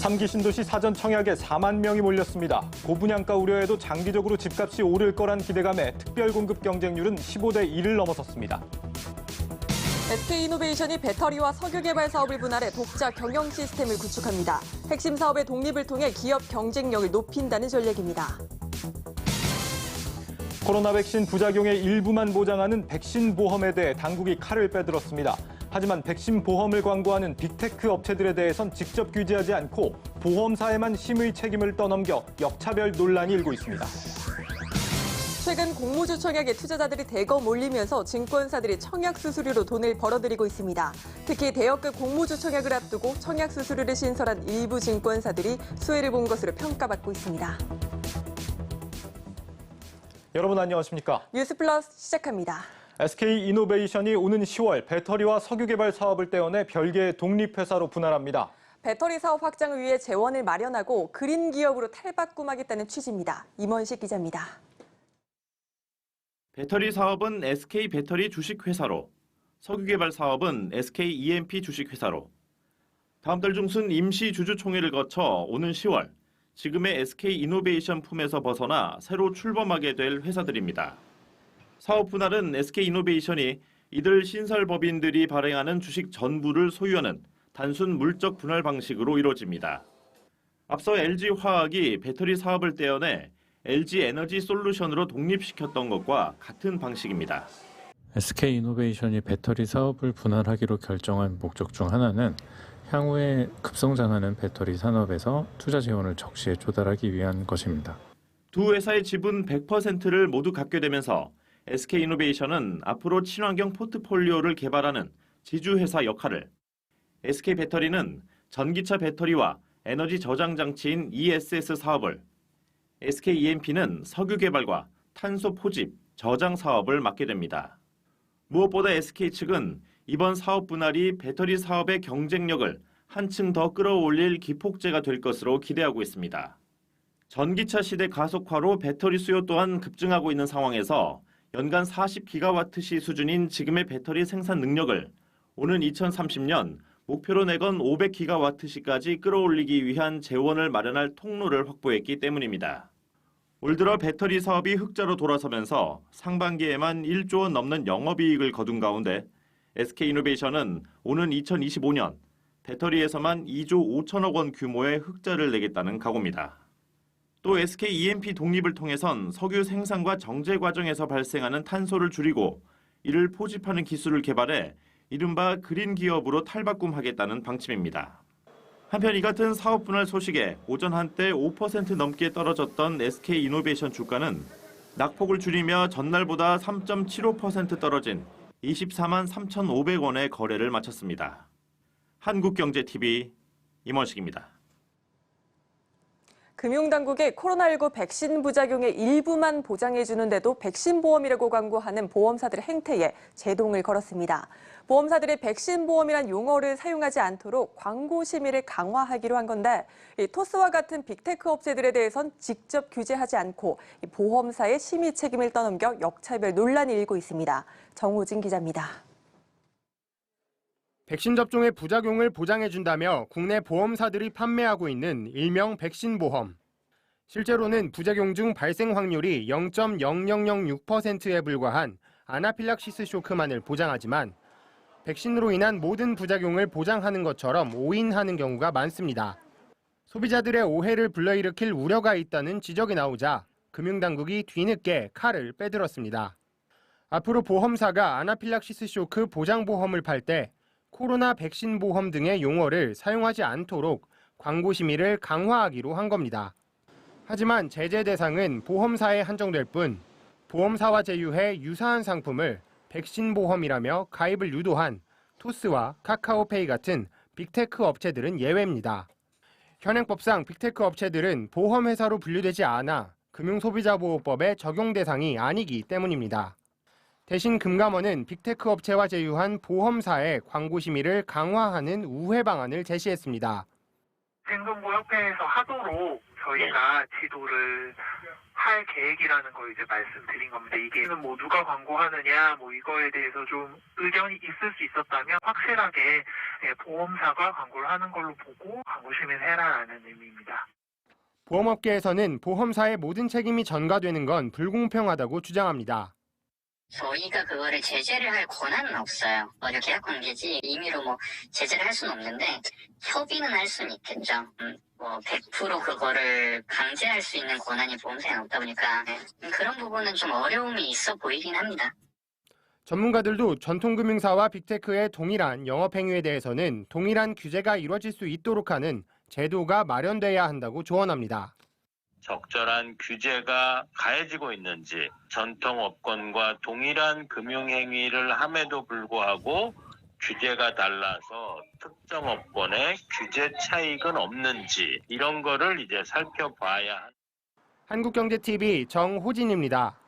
3기 신도시 사전 청약에 4만 명이 몰렸습니다. 고분양가 우려에도 장기적으로 집값이 오를 거란 기대감에 특별 공급 경쟁률은 15대 1을 넘어섰습니다. SK이노베이션이 배터리와 석유 개발 사업을 분할해 독자 경영 시스템을 구축합니다. 핵심 사업의 독립을 통해 기업 경쟁력을 높인다는 전략입니다. 코로나 백신 부작용의 일부만 보장하는 백신 보험에 대해 당국이 칼을 빼들었습니다. 하지만 백신 보험을 광고하는 빅테크 업체들에 대해선 직접 규제하지 않고 보험사에만 심의 책임을 떠넘겨 역차별 논란이 일고 있습니다. 최근 공모주 청약에 투자자들이 대거 몰리면서 증권사들이 청약 수수료로 돈을 벌어들이고 있습니다. 특히 대여급 공모주 청약을 앞두고 청약 수수료를 신설한 일부 증권사들이 수혜를 본 것으로 평가받고 있습니다. 여러분 안녕하십니까? 뉴스플러스 시작합니다. SK이노베이션이 오는 10월 배터리와 석유 개발 사업을 떼어내 별개의 독립회사로 분할합니다. 배터리 사업 확장을 위해 재원을 마련하고 그린 기업으로 탈바꿈하겠다는 취지입니다. 임원식 기자입니다. 배터리 사업은 SK배터리 주식회사로, 석유개발 사업은 SKEMP 주식회사로, 다음 달 중순 임시 주주총회를 거쳐 오는 10월 지금의 SK이노베이션 품에서 벗어나 새로 출범하게 될 회사들입니다. 사업 분할은 SK이노베이션이 이들 신설법인들이 발행하는 주식 전부를 소유하는 단순 물적 분할 방식으로 이루어집니다. 앞서 LG화학이 배터리 사업을 떼어내 LG에너지솔루션으로 독립시켰던 것과 같은 방식입니다. SK이노베이션이 배터리 사업을 분할하기로 결정한 목적 중 하나는 향후에 급성장하는 배터리 산업에서 투자 재원을 적시에 조달하기 위한 것입니다. 두 회사의 지분 100%를 모두 갖게 되면서 SK이노베이션은 앞으로 친환경 포트폴리오를 개발하는 지주회사 역할을, SK배터리는 전기차 배터리와 에너지 저장 장치인 ESS 사업을, SKEMP는 석유 개발과 탄소 포집, 저장 사업을 맡게 됩니다. 무엇보다 SK 측은 이번 사업 분할이 배터리 사업의 경쟁력을 한층 더 끌어올릴 기폭제가 될 것으로 기대하고 있습니다. 전기차 시대 가속화로 배터리 수요 또한 급증하고 있는 상황에서 연간 40기가와트시 수준인 지금의 배터리 생산 능력을 오는 2030년 목표로 내건 500기가와트시까지 끌어올리기 위한 재원을 마련할 통로를 확보했기 때문입니다. 올 들어 배터리 사업이 흑자로 돌아서면서 상반기에만 1조 원 넘는 영업이익을 거둔 가운데 SK이노베이션은 오는 2025년 배터리에서만 2조 5천억 원 규모의 흑자를 내겠다는 각오입니다. 또 SKEMP 독립을 통해선 석유 생산과 정제 과정에서 발생하는 탄소를 줄이고 이를 포집하는 기술을 개발해 이른바 그린 기업으로 탈바꿈하겠다는 방침입니다. 한편 이 같은 사업 분할 소식에 오전 한때 5% 넘게 떨어졌던 SK이노베이션 주가는 낙폭을 줄이며 전날보다 3.75% 떨어진 24만 3,500원의 거래를 마쳤습니다. 한국경제TV 임원식입니다. 금융당국이 코로나19 백신 부작용의 일부만 보장해주는데도 백신 보험이라고 광고하는 보험사들의 행태에 제동을 걸었습니다. 보험사들이 백신 보험이란 용어를 사용하지 않도록 광고 심의를 강화하기로 한 건데 이 토스와 같은 빅테크 업체들에 대해선 직접 규제하지 않고 이 보험사의 심의 책임을 떠넘겨 역차별 논란이 일고 있습니다. 정우진 기자입니다. 백신 접종의 부작용을 보장해준다며 국내 보험사들이 판매하고 있는 일명 백신 보험. 실제로는 부작용 중 발생 확률이 0.0006%에 불과한 아나필락시스 쇼크만을 보장하지만 백신으로 인한 모든 부작용을 보장하는 것처럼 오인하는 경우가 많습니다. 소비자들의 오해를 불러일으킬 우려가 있다는 지적이 나오자 금융당국이 뒤늦게 칼을 빼들었습니다. 앞으로 보험사가 아나필락시스 쇼크 보장보험을 팔 때 코로나 백신 보험 등의 용어를 사용하지 않도록 광고 심의를 강화하기로 한 겁니다. 하지만 제재 대상은 보험사에 한정될 뿐 보험사와 제휴해 유사한 상품을 백신 보험이라며 가입을 유도한 토스와 카카오페이 같은 빅테크 업체들은 예외입니다. 현행법상 빅테크 업체들은 보험회사로 분류되지 않아 금융소비자보호법의 적용 대상이 아니기 때문입니다. 대신 금감원은 빅테크 업체와 제휴한 보험사의 광고 심의를 강화하는 우회 방안을 제시했습니다. 생선보협회에서 하도록 저희가 지도를 할 계획이라는 걸 이제 말씀드린 겁니다. 이게 뭐 누가 광고하느냐 뭐 이거에 대해서 좀 의견이 있을 수 있었다면 확실하게 예, 보험사가 광고를 하는 걸로 보고 광고 시민해라라는 의미입니다. 보험업계에서는 보험사의 모든 책임이 전가되는 건 불공평하다고 주장합니다. 저희가 그거를 제재를 할 권한은 없어요. 먼저 계약 관계지 임의로 제재를 할 수는 없는데 협의는 할 수는 있겠죠. 100% 그거를 강제할 수 있는 권한이 보험사에 없다 보니까 그런 부분은 좀 어려움이 있어 보이긴 합니다. 전문가들도 전통금융사와 빅테크의 동일한 영업행위에 대해서는 동일한 규제가 이루어질 수 있도록 하는 제도가 마련돼야 한다고 조언합니다. 적절한 규제가 가해지고 있는지, 전통업권과 동일한 금융행위를 함에도 불구하고 규제가 달라서 특정 업권에 규제 차익은 없는지 이런 거를 이제 살펴봐야 합니다. 한국경제TV 정호진입니다.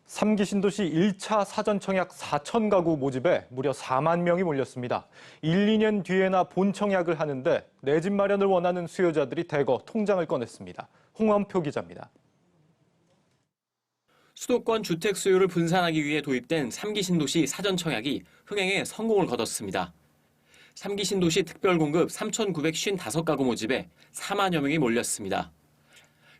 삼기 신도시 1차 사전청약 4천 가구 모집에 무려 4만 명이 몰렸습니다. 1, 2년 뒤에나 본청약을 하는데 내 집 마련을 원하는 수요자들이 대거 통장을 꺼냈습니다. 홍원표 기자입니다. 수도권 주택 수요를 분산하기 위해 도입된 3기 신도시 사전청약이 흥행에 성공을 거뒀습니다. 3기 신도시 특별공급 3,955가구 모집에 4만여 명이 몰렸습니다.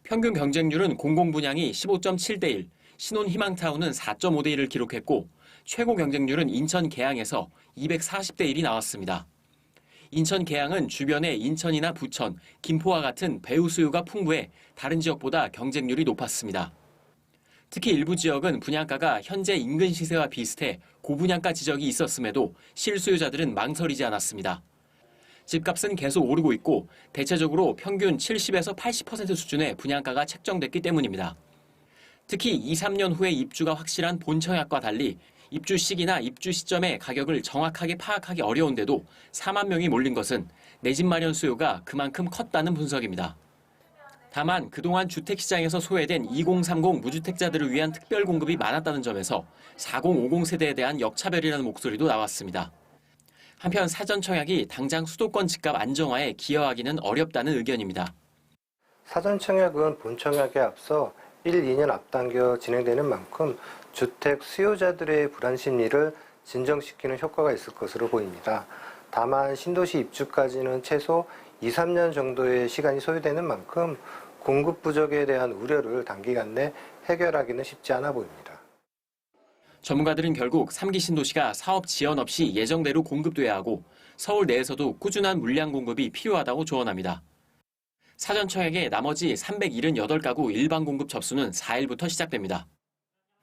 평균 경쟁률은 공공분양이 15.7대 1, 신혼희망타운은 4.5대 1을 기록했고 최고 경쟁률은 인천 계양에서 240대 1이 나왔습니다. 인천 계양은 주변의 인천이나 부천, 김포와 같은 배우 수요가 풍부해 다른 지역보다 경쟁률이 높았습니다. 특히 일부 지역은 분양가가 현재 인근 시세와 비슷해 고분양가 지적이 있었음에도 실수요자들은 망설이지 않았습니다. 집값은 계속 오르고 있고 대체적으로 평균 70에서 80% 수준의 분양가가 책정됐기 때문입니다. 특히 2, 3년 후에 입주가 확실한 본청약과 달리 입주 시기나 입주 시점의 가격을 정확하게 파악하기 어려운데도 4만 명이 몰린 것은 내 집 마련 수요가 그만큼 컸다는 분석입니다. 다만 그동안 주택시장에서 소외된 2030 무주택자들을 위한 특별 공급이 많았다는 점에서 4050 세대에 대한 역차별이라는 목소리도 나왔습니다. 한편 사전청약이 당장 수도권 집값 안정화에 기여하기는 어렵다는 의견입니다. 사전청약은 본청약에 앞서 1, 2년 앞당겨 진행되는 만큼 주택 수요자들의 불안 심리를 진정시키는 효과가 있을 것으로 보입니다. 다만 신도시 입주까지는 최소 2, 3년 정도의 시간이 소요되는 만큼 공급 부족에 대한 우려를 단기간 내 해결하기는 쉽지 않아 보입니다. 전문가들은 결국 3기 신도시가 사업 지연 없이 예정대로 공급돼야 하고 서울 내에서도 꾸준한 물량 공급이 필요하다고 조언합니다. 사전청약의 나머지 378가구 일반 공급 접수는 4일부터 시작됩니다.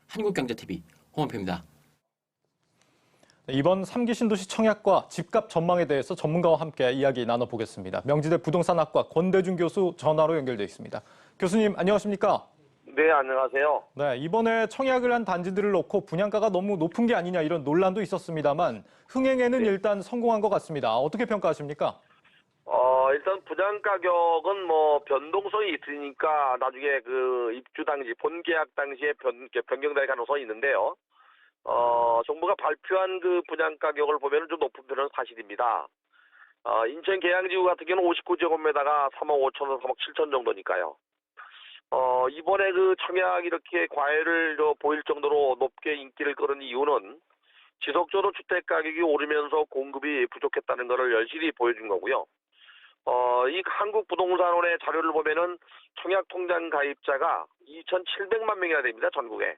한국경제TV 홍원표입니다. 이번 3기 신도시 청약과 집값 전망에 대해서 전문가와 함께 이야기 나눠보겠습니다. 명지대 부동산학과 권대중 교수 전화로 연결돼 있습니다. 교수님 안녕하십니까? 네, 안녕하세요. 네, 이번에 청약을 한 단지들을 놓고 분양가가 너무 높은 게 아니냐 이런 논란도 있었습니다만 흥행에는 일단 성공한 것 같습니다. 어떻게 평가하십니까? 일단 분양 가격은 변동성이 있으니까 나중에 그 입주 당시, 본계약 당시에 변경될 가능성이 있는데요. 정부가 발표한 그 분양 가격을 보면 좀 높은 편은 사실입니다. 인천 계양지구 같은 경우는 59제곱미터가 3억 5천원, 3억 7천 정도니까요. 이번에 그 청약이 이렇게 과열을 보일 정도로 높게 인기를 끌은 이유는 지속적으로 주택 가격이 오르면서 공급이 부족했다는 것을 열심히 보여준 거고요. 이 한국부동산원의 자료를 보면은 청약 통장 가입자가 2,700만 명이나 됩니다, 전국에.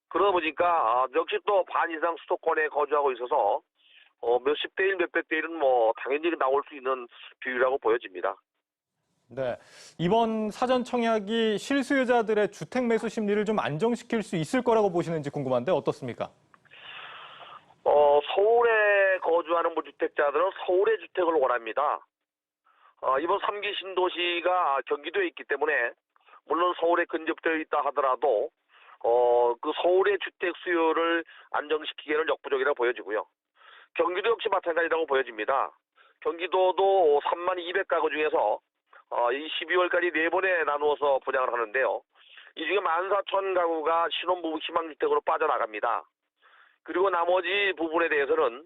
그러다 보니까 역시 또 반 이상 수도권에 거주하고 있어서 몇십 대 1, 몇백 대 1은 당연히 나올 수 있는 비율이라고 보여집니다. 네, 이번 사전 청약이 실수요자들의 주택 매수 심리를 좀 안정시킬 수 있을 거라고 보시는지 궁금한데 어떻습니까? 서울에 거주하는 무주택자들은 서울의 주택을 원합니다. 이번 3기 신도시가 경기도에 있기 때문에 물론 서울에 근접되어 있다 하더라도 그 서울의 주택 수요를 안정시키기에는 역부족이라고 보여지고요. 경기도 역시 마찬가지라고 보여집니다. 경기도도 32,200가구 중에서 이 12월까지 4번에 나누어서 분양을 하는데요. 이 중에 14,000가구가 신혼부부 희망주택으로 빠져나갑니다. 그리고 나머지 부분에 대해서는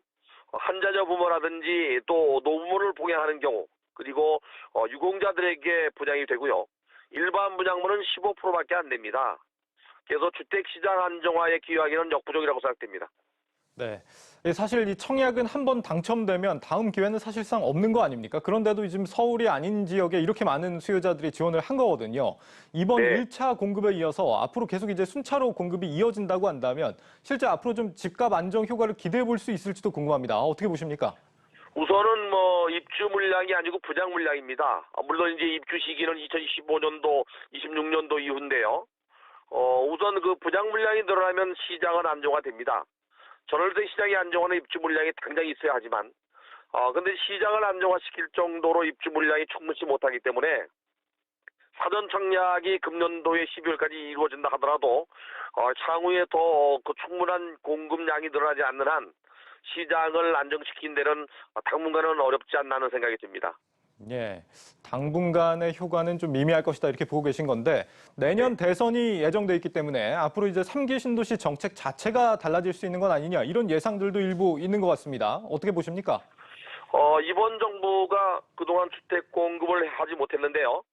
한자녀 부모라든지 또 노부모를 봉양하는 경우 그리고 유공자들에게 분양이 되고요. 일반 분양물은 15%밖에 안 됩니다. 그래서 주택시장 안정화에 기여하기는 역부족이라고 생각됩니다. 네. 사실 이 청약은 한번 당첨되면 다음 기회는 사실상 없는 거 아닙니까? 그런데도 지금 서울이 아닌 지역에 이렇게 많은 수요자들이 지원을 한 거거든요. 이번 네. 1차 공급에 이어서 앞으로 계속 이제 순차로 공급이 이어진다고 한다면 실제 앞으로 좀 집값 안정 효과를 기대해 볼 수 있을지도 궁금합니다. 어떻게 보십니까? 우선은 입주 물량이 아니고 분양 물량입니다. 물론 이제 입주 시기는 2025년도, 26년도 이후인데요. 우선 그 분양 물량이 늘어나면 시장은 안정화됩니다. 전월세 시장이 안정화는 입주 물량이 당장 있어야 하지만, 근데 시장을 안정화시킬 정도로 입주 물량이 충분치 못하기 때문에 사전 청약이 금년도에 12월까지 이루어진다 하더라도 향후에 더 그 충분한 공급량이 늘어나지 않는 한 시장을 안정시킨 데는 당분간은 어렵지 않나는 생각이 듭니다. 예, 당분간의 효과는 좀 미미할 것이다 이렇게 보고 계신 건데 내년 대선이 예정돼 있기 때문에 앞으로 이제 3기 신도시 정책 자체가 달라질 수 있는 건 아니냐 이런 예상들도 일부 있는 것 같습니다. 어떻게 보십니까? 이번 정부가 그동안 주택 공급을 하지 못했는데요.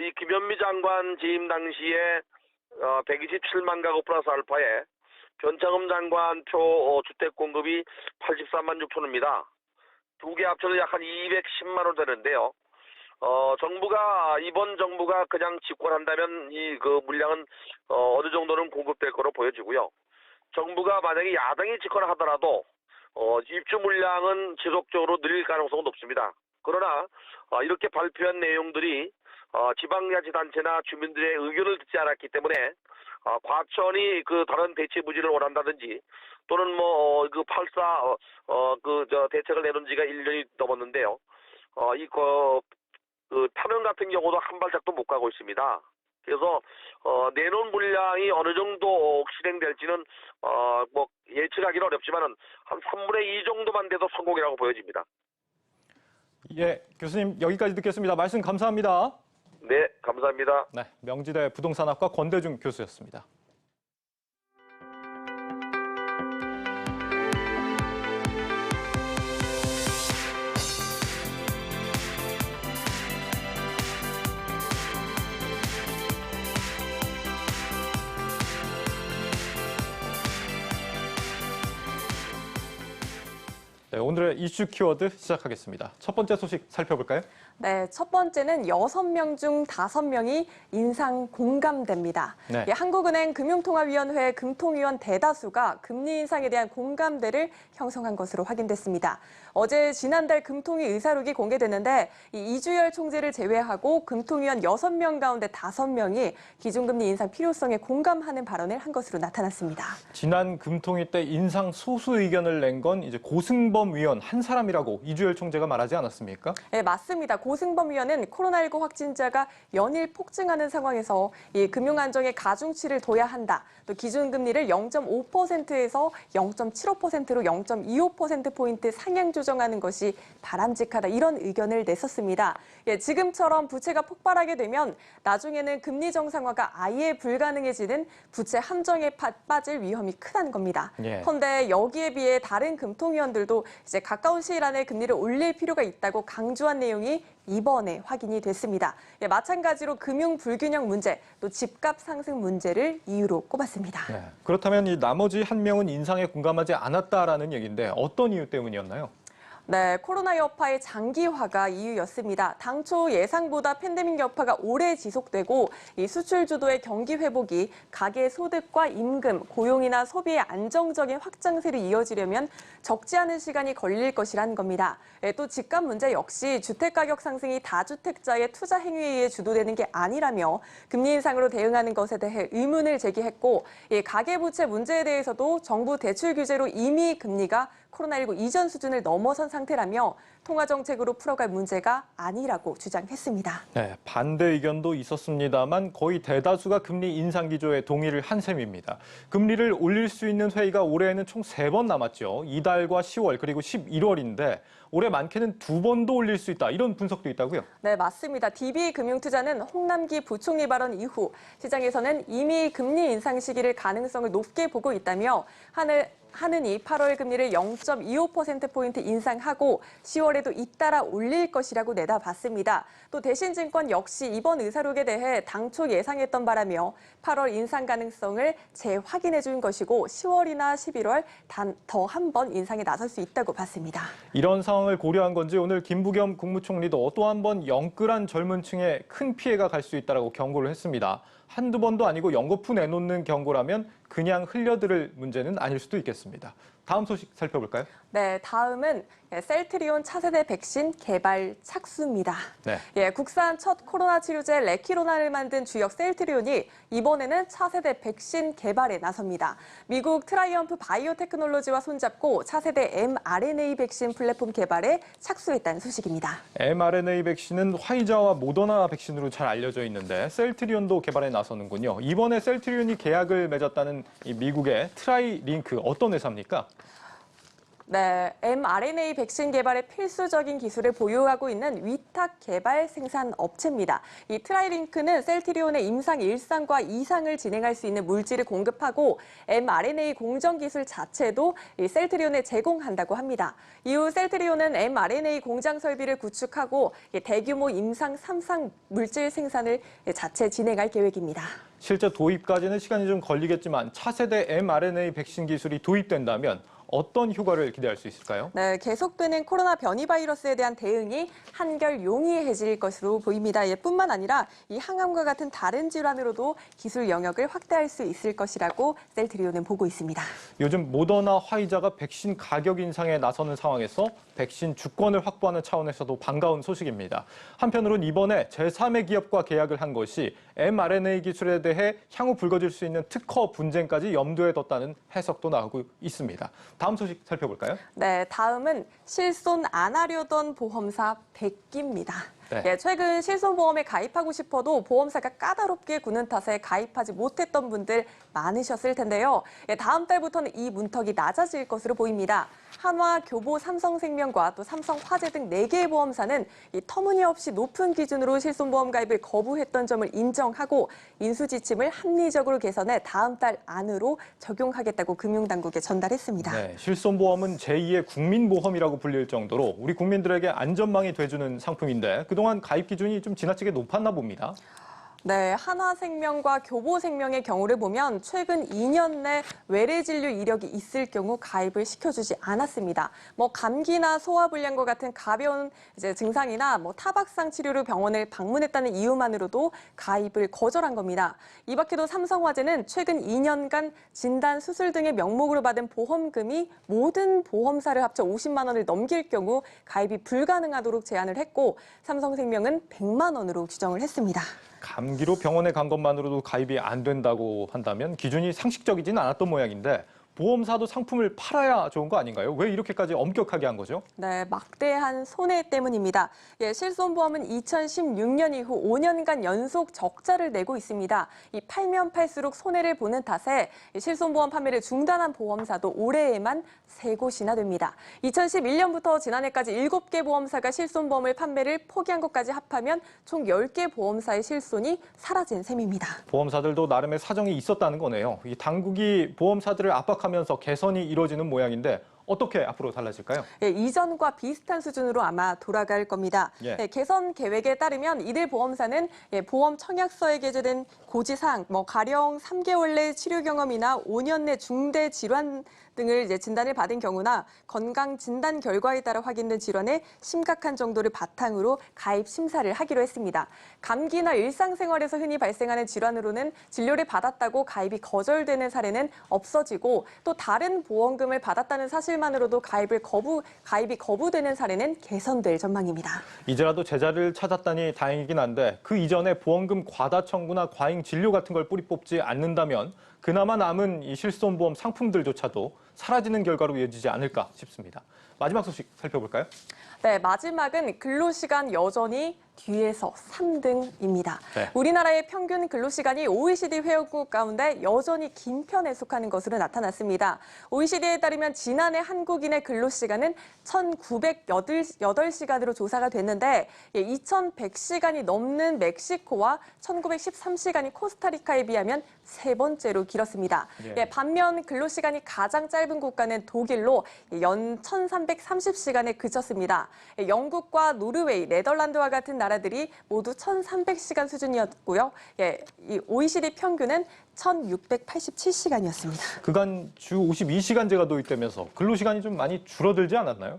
이 김현미 장관 재임 당시에 127만 가구 플러스 알파에 변창흠 장관 표 주택 공급이 83만 6천 호입니다. 두 개 합쳐서 약 한 210만 원 되는데요. 이번 정부가 그냥 집권한다면 이 그 물량은 어느 정도는 공급될 거로 보여지고요. 정부가 만약에 야당이 집권하더라도 입주 물량은 지속적으로 늘릴 가능성은 높습니다. 그러나 이렇게 발표한 내용들이 지방자치단체나 주민들의 의견을 듣지 않았기 때문에 과천이 그 다른 대체 부지를 원한다든지 또는 그 8.4 대책을 내놓은 지가 1년이 넘었는데요. 그 타면 같은 경우도 한 발짝도 못 가고 있습니다. 그래서 내놓은 물량이 어느 정도 실행될지는 예측하기는 어렵지만은 한 3분의 2 정도만 돼도 성공이라고 보여집니다. 예, 교수님 여기까지 듣겠습니다. 말씀 감사합니다. 네, 감사합니다. 네, 명지대 부동산학과 권대중 교수였습니다. 네, 오늘의 이슈 키워드 시작하겠습니다. 첫 번째 소식 살펴볼까요? 네, 첫 번째는 6명 중 5명이 인상 공감대입니다. 네. 한국은행 금융통화위원회 금통위원 대다수가 금리 인상에 대한 공감대를 형성한 것으로 확인됐습니다. 어제 지난달 금통위 의사록이 공개됐는데 이주열 총재를 제외하고 금통위원 6명 가운데 5명이 기준금리 인상 필요성에 공감하는 발언을 한 것으로 나타났습니다. 지난 금통위 때 인상 소수 의견을 낸 건 이제 고승범 위원 한 사람이라고 이주열 총재가 말하지 않았습니까? 네, 맞습니다. 고승범 위원은 코로나19 확진자가 연일 폭증하는 상황에서 이 금융 안정에 가중치를 둬야 한다. 또 기준금리를 0.5%에서 0.75%로 0.25%포인트 상향 조정하는 것이 바람직하다. 이런 의견을 냈었습니다. 예, 지금처럼 부채가 폭발하게 되면 나중에는 금리 정상화가 아예 불가능해지는 부채 함정에 빠질 위험이 크다는 겁니다. 그런데 여기에 비해 다른 금통위원들도 이제 가까운 시일 안에 금리를 올릴 필요가 있다고 강조한 내용이 이번에 확인이 됐습니다. 예, 마찬가지로 금융 불균형 문제, 또 집값 상승 문제를 이유로 꼽았습니다. 네, 그렇다면 이 나머지 한 명은 인상에 공감하지 않았다라는 얘기인데 어떤 이유 때문이었나요? 네, 코로나 여파의 장기화가 이유였습니다. 당초 예상보다 팬데믹 여파가 오래 지속되고 이 수출 주도의 경기 회복이 가계 소득과 임금, 고용이나 소비의 안정적인 확장세로 이어지려면 적지 않은 시간이 걸릴 것이라는 겁니다. 또 집값 문제 역시 주택가격 상승이 다주택자의 투자 행위에 의해 주도되는 게 아니라며 금리 인상으로 대응하는 것에 대해 의문을 제기했고 가계부채 문제에 대해서도 정부 대출 규제로 이미 금리가 코로나19 이전 수준을 넘어선 상태라며 통화정책으로 풀어갈 문제가 아니라고 주장했습니다. 네, 반대 의견도 있었습니다만 거의 대다수가 금리 인상 기조에 동의를 한 셈입니다. 금리를 올릴 수 있는 회의가 올해에는 총 3번 남았죠. 이달과 10월 그리고 11월인데 올해 많게는 2번도 올릴 수 있다. 이런 분석도 있다고요? 네, 맞습니다. DB금융투자는 홍남기 부총리 발언 이후 시장에서는 이미 금리 인상 시기를 가능성을 높게 보고 있다며 하느니 8월 금리를 0.25%포인트 인상하고 10월에도 잇따라 올릴 것이라고 내다봤습니다. 또 대신증권 역시 이번 의사록에 대해 당초 예상했던 바라며 8월 인상 가능성을 재확인해 준 것이고 10월이나 11월 더 한 번 인상에 나설 수 있다고 봤습니다. 이런 상황을 고려한 건지 오늘 김부겸 국무총리도 또 한 번 영끌한 젊은 층에 큰 피해가 갈 수 있다고 경고를 했습니다. 한두 번도 아니고 연거푸 내놓는 경고라면 그냥 흘려들을 문제는 아닐 수도 있겠습니다. 다음 소식 살펴볼까요? 네, 다음은 셀트리온 차세대 백신 개발 착수입니다. 네. 국산 첫 코로나 치료제 레키로나를 만든 주역 셀트리온이 이번에는 차세대 백신 개발에 나섭니다. 미국 트라이언프 바이오테크놀로지와 손잡고 차세대 mRNA 백신 플랫폼 개발에 착수했다는 소식입니다. mRNA 백신은 화이자와 모더나 백신으로 잘 알려져 있는데 셀트리온도 개발에 나서는군요. 이번에 셀트리온이 계약을 맺었다는 이 미국의 트라이링크 어떤 회사입니까? 네, mRNA 백신 개발에 필수적인 기술을 보유하고 있는 위탁 개발 생산 업체입니다. 이 트라이링크는 셀트리온의 임상 1상과 2상을 진행할 수 있는 물질을 공급하고 mRNA 공정 기술 자체도 이 셀트리온에 제공한다고 합니다. 이후 셀트리온은 mRNA 공장 설비를 구축하고 대규모 임상 3상 물질 생산을 자체 진행할 계획입니다. 실제 도입까지는 시간이 좀 걸리겠지만 차세대 mRNA 백신 기술이 도입된다면 어떤 효과를 기대할 수 있을까요? 네, 계속되는 코로나 변이 바이러스에 대한 대응이 한결 용이해질 것으로 보입니다. 뿐만 아니라 이 항암과 같은 다른 질환으로도 기술 영역을 확대할 수 있을 것이라고 셀트리온은 보고 있습니다. 요즘 모더나, 화이자가 백신 가격 인상에 나서는 상황에서 백신 주권을 확보하는 차원에서도 반가운 소식입니다. 한편으로는 이번에 제3의 기업과 계약을 한 것이 mRNA 기술에 대해 향후 불거질 수 있는 특허 분쟁까지 염두에 뒀다는 해석도 나오고 있습니다. 다음 소식 살펴볼까요? 네, 다음은 실손 안 하려던 보험사 100기입니다. 네. 최근 실손보험에 가입하고 싶어도 보험사가 까다롭게 구는 탓에 가입하지 못했던 분들 많으셨을 텐데요. 다음 달부터는 이 문턱이 낮아질 것으로 보입니다. 한화, 교보, 삼성생명과 또 삼성화재 등 4개의 보험사는 이 터무니없이 높은 기준으로 실손보험 가입을 거부했던 점을 인정하고 인수지침을 합리적으로 개선해 다음 달 안으로 적용하겠다고 금융당국에 전달했습니다. 네, 실손보험은 제2의 국민보험이라고 불릴 정도로 우리 국민들에게 안전망이 돼주는 상품인데 그동안 가입 기준이 좀 지나치게 높았나 봅니다. 네, 한화생명과 교보생명의 경우를 보면 최근 2년 내 외래 진료 이력이 있을 경우 가입을 시켜주지 않았습니다. 감기나 소화불량과 같은 가벼운 증상이나 타박상 치료로 병원을 방문했다는 이유만으로도 가입을 거절한 겁니다. 이 밖에도 삼성화재는 최근 2년간 진단, 수술 등의 명목으로 받은 보험금이 모든 보험사를 합쳐 50만 원을 넘길 경우 가입이 불가능하도록 제한을 했고 삼성생명은 100만 원으로 규정을 했습니다. 감기로 병원에 간 것만으로도 가입이 안 된다고 한다면 기준이 상식적이진 않았던 모양인데 보험사도 상품을 팔아야 좋은 거 아닌가요? 왜 이렇게까지 엄격하게 한 거죠? 네, 막대한 손해 때문입니다. 실손보험은 2016년 이후 5년간 연속 적자를 내고 있습니다. 팔면 팔수록 손해를 보는 탓에 실손보험 판매를 중단한 보험사도 올해에만 3곳이나 됩니다. 2011년부터 지난해까지 7개 보험사가 실손보험을 판매를 포기한 것까지 합하면 총 10개 보험사의 실손이 사라진 셈입니다. 보험사들도 나름의 사정이 있었다는 거네요. 이 당국이 보험사들을 압박하면서 개선이 이루어지는 모양인데 어떻게 앞으로 달라질까요? 이전과 비슷한 수준으로 아마 돌아갈 겁니다. 개선 계획에 따르면 이들 보험사는 보험 청약서에 게재된 고지사항, 가령 3개월 내 치료 경험이나 5년 내 중대 질환 등을 진단을 받은 경우나 건강 진단 결과에 따라 확인된 질환의 심각한 정도를 바탕으로 가입 심사를 하기로 했습니다. 감기나 일상생활에서 흔히 발생하는 질환으로는 진료를 받았다고 가입이 거절되는 사례는 없어지고 또 다른 보험금을 받았다는 사실만으로도 가입이 거부되는 사례는 개선될 전망입니다. 이제라도 제자를 찾았다니 다행이긴 한데 그 이전에 보험금 과다 청구나 과잉 진료 같은 걸 뿌리 뽑지 않는다면 그나마 남은 이 실손보험 상품들조차도 사라지는 결과로 이어지지 않을까 싶습니다. 마지막 소식 살펴볼까요? 네, 마지막은 근로시간 여전히 뒤에서 3등입니다. 네. 우리나라의 평균 근로시간이 OECD 회원국 가운데 여전히 긴 편에 속하는 것으로 나타났습니다. OECD에 따르면 지난해 한국인의 근로시간은 1,908시간으로 조사가 됐는데 2,100시간이 넘는 멕시코와 1,913시간이 코스타리카에 비하면 3번째로 길었습니다. 반면 근로시간이 가장 짧은 짧은 국가는 독일로 연 1,330시간에 그쳤습니다. 영국과 노르웨이, 네덜란드와 같은 나라들이 모두 1,300시간 수준이었고요. 이 OECD 평균은 1,687시간이었습니다. 그간 주 52시간제가 도입되면서 근로시간이 좀 많이 줄어들지 않았나요?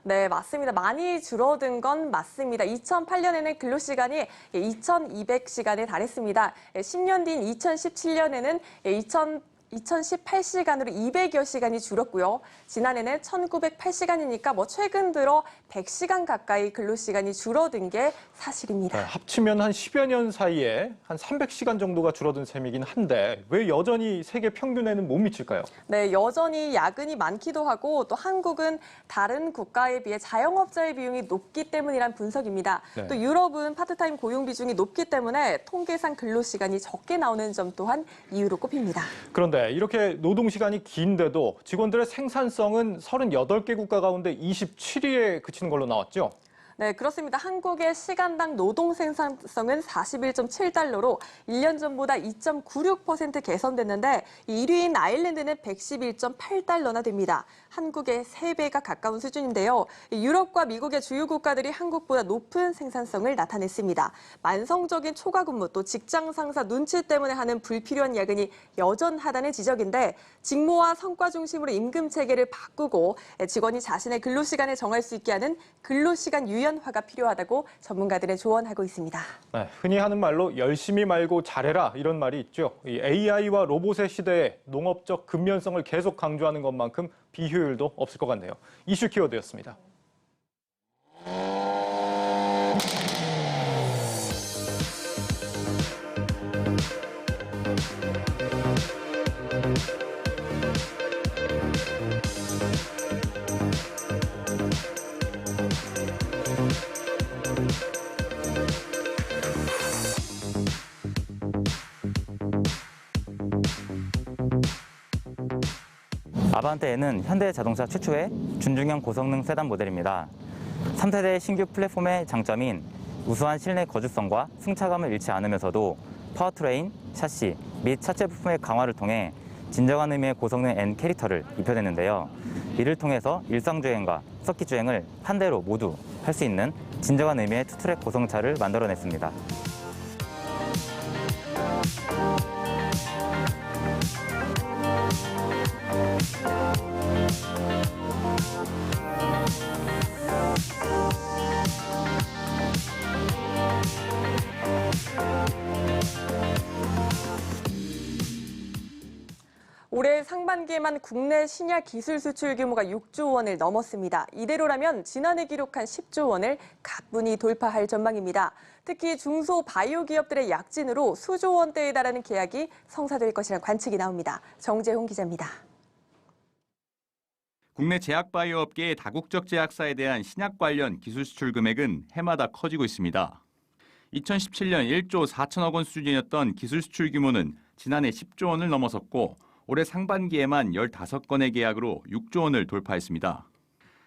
네, 맞습니다. 많이 줄어든 건 맞습니다. 2008년에는 근로시간이 2,200시간에 달했습니다. 10년 뒤인 2017년에는 2018시간으로 200여 시간이 줄었고요. 지난해는 1908시간이니까 최근 들어 100시간 가까이 근로시간이 줄어든 게 사실입니다. 네, 합치면 한 10여 년 사이에 한 300시간 정도가 줄어든 셈이긴 한데 왜 여전히 세계 평균에는 못 미칠까요? 네, 여전히 야근이 많기도 하고 또 한국은 다른 국가에 비해 자영업자의 비용이 높기 때문이란 분석입니다. 네. 또 유럽은 파트타임 고용 비중이 높기 때문에 통계상 근로시간이 적게 나오는 점 또한 이유로 꼽힙니다. 그런데 이렇게 노동시간이 긴데도 직원들의 생산성은 38개 국가 가운데 27위에 그치는 걸로 나왔죠? 네, 그렇습니다. 한국의 시간당 노동 생산성은 41.7달러로 1년 전보다 2.96% 개선됐는데 1위인 아일랜드는 111.8달러나 됩니다. 한국의 3배가 가까운 수준인데요. 유럽과 미국의 주요 국가들이 한국보다 높은 생산성을 나타냈습니다. 만성적인 초과 근무 또 직장 상사 눈치 때문에 하는 불필요한 야근이 여전하다는 지적인데 직무와 성과 중심으로 임금 체계를 바꾸고 직원이 자신의 근로시간을 정할 수 있게 하는 근로시간 유연화가 필요하다고 전문가들은 조언하고 있습니다. 네, 흔히 하는 말로 열심히 말고 잘해라 이런 말이 있죠. 이 AI와 로봇의 시대에 농업적 근면성을 계속 강조하는 것만큼 비효율도 없을 것 같네요. 이슈 키워드였습니다. 아반떼에는 현대자동차 최초의 준중형 고성능 세단 모델입니다. 3세대 신규 플랫폼의 장점인 우수한 실내 거주성과 승차감을 잃지 않으면서도 파워트레인, 샤시 및 차체 부품의 강화를 통해 진정한 의미의 고성능 N 캐릭터를 입혀냈는데요. 이를 통해서 일상주행과 서킷주행을 한 대로 모두 할 수 있는 진정한 의미의 투트랙 고성차를 만들어냈습니다. 올해 상반기에만 국내 신약 기술 수출 규모가 6조 원을 넘었습니다. 이대로라면 지난해 기록한 10조 원을 가뿐히 돌파할 전망입니다. 특히 중소 바이오 기업들의 약진으로 수조 원대에 달하는 계약이 성사될 것이라는 관측이 나옵니다. 정재홍 기자입니다. 국내 제약 바이오 업계의 다국적 제약사에 대한 신약 관련 기술 수출 금액은 해마다 커지고 있습니다. 2017년 1조 4천억 원 수준이었던 기술 수출 규모는 지난해 10조 원을 넘어섰고 올해 상반기에만 15건의 계약으로 6조 원을 돌파했습니다.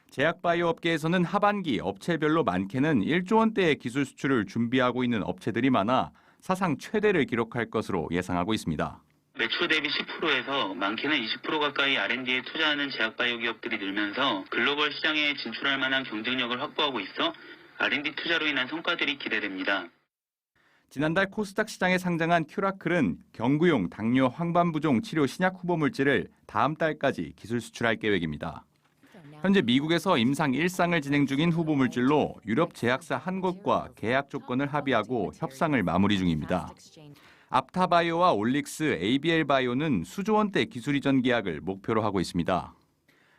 제약 바이오 업계에서는 하반기 업체별로 많게는 1조 원대의 기술 수출을 준비하고 있는 업체들이 많아 사상 최대를 기록할 것으로 예상하고 있습니다. 매출 대비 10%에서 많게는 20% 가까이 R&D에 투자하는 제약 바이오 기업들이 늘면서 글로벌 시장에 진출할 만한 경쟁력을 확보하고 있어 R&D 투자로 인한 성과들이 기대됩니다. 지난달 코스닥 시장에 상장한 큐라클은 경구용 당뇨 황반부종 치료 신약 후보 물질을 다음 달까지 기술 수출할 계획입니다. 현재 미국에서 임상 1상을 진행 중인 후보 물질로 유럽 제약사 한 곳과 계약 조건을 합의하고 협상을 마무리 중입니다. 앞타바이오와 올릭스, ABL바이오는 수조 원대 기술 이전 계약을 목표로 하고 있습니다.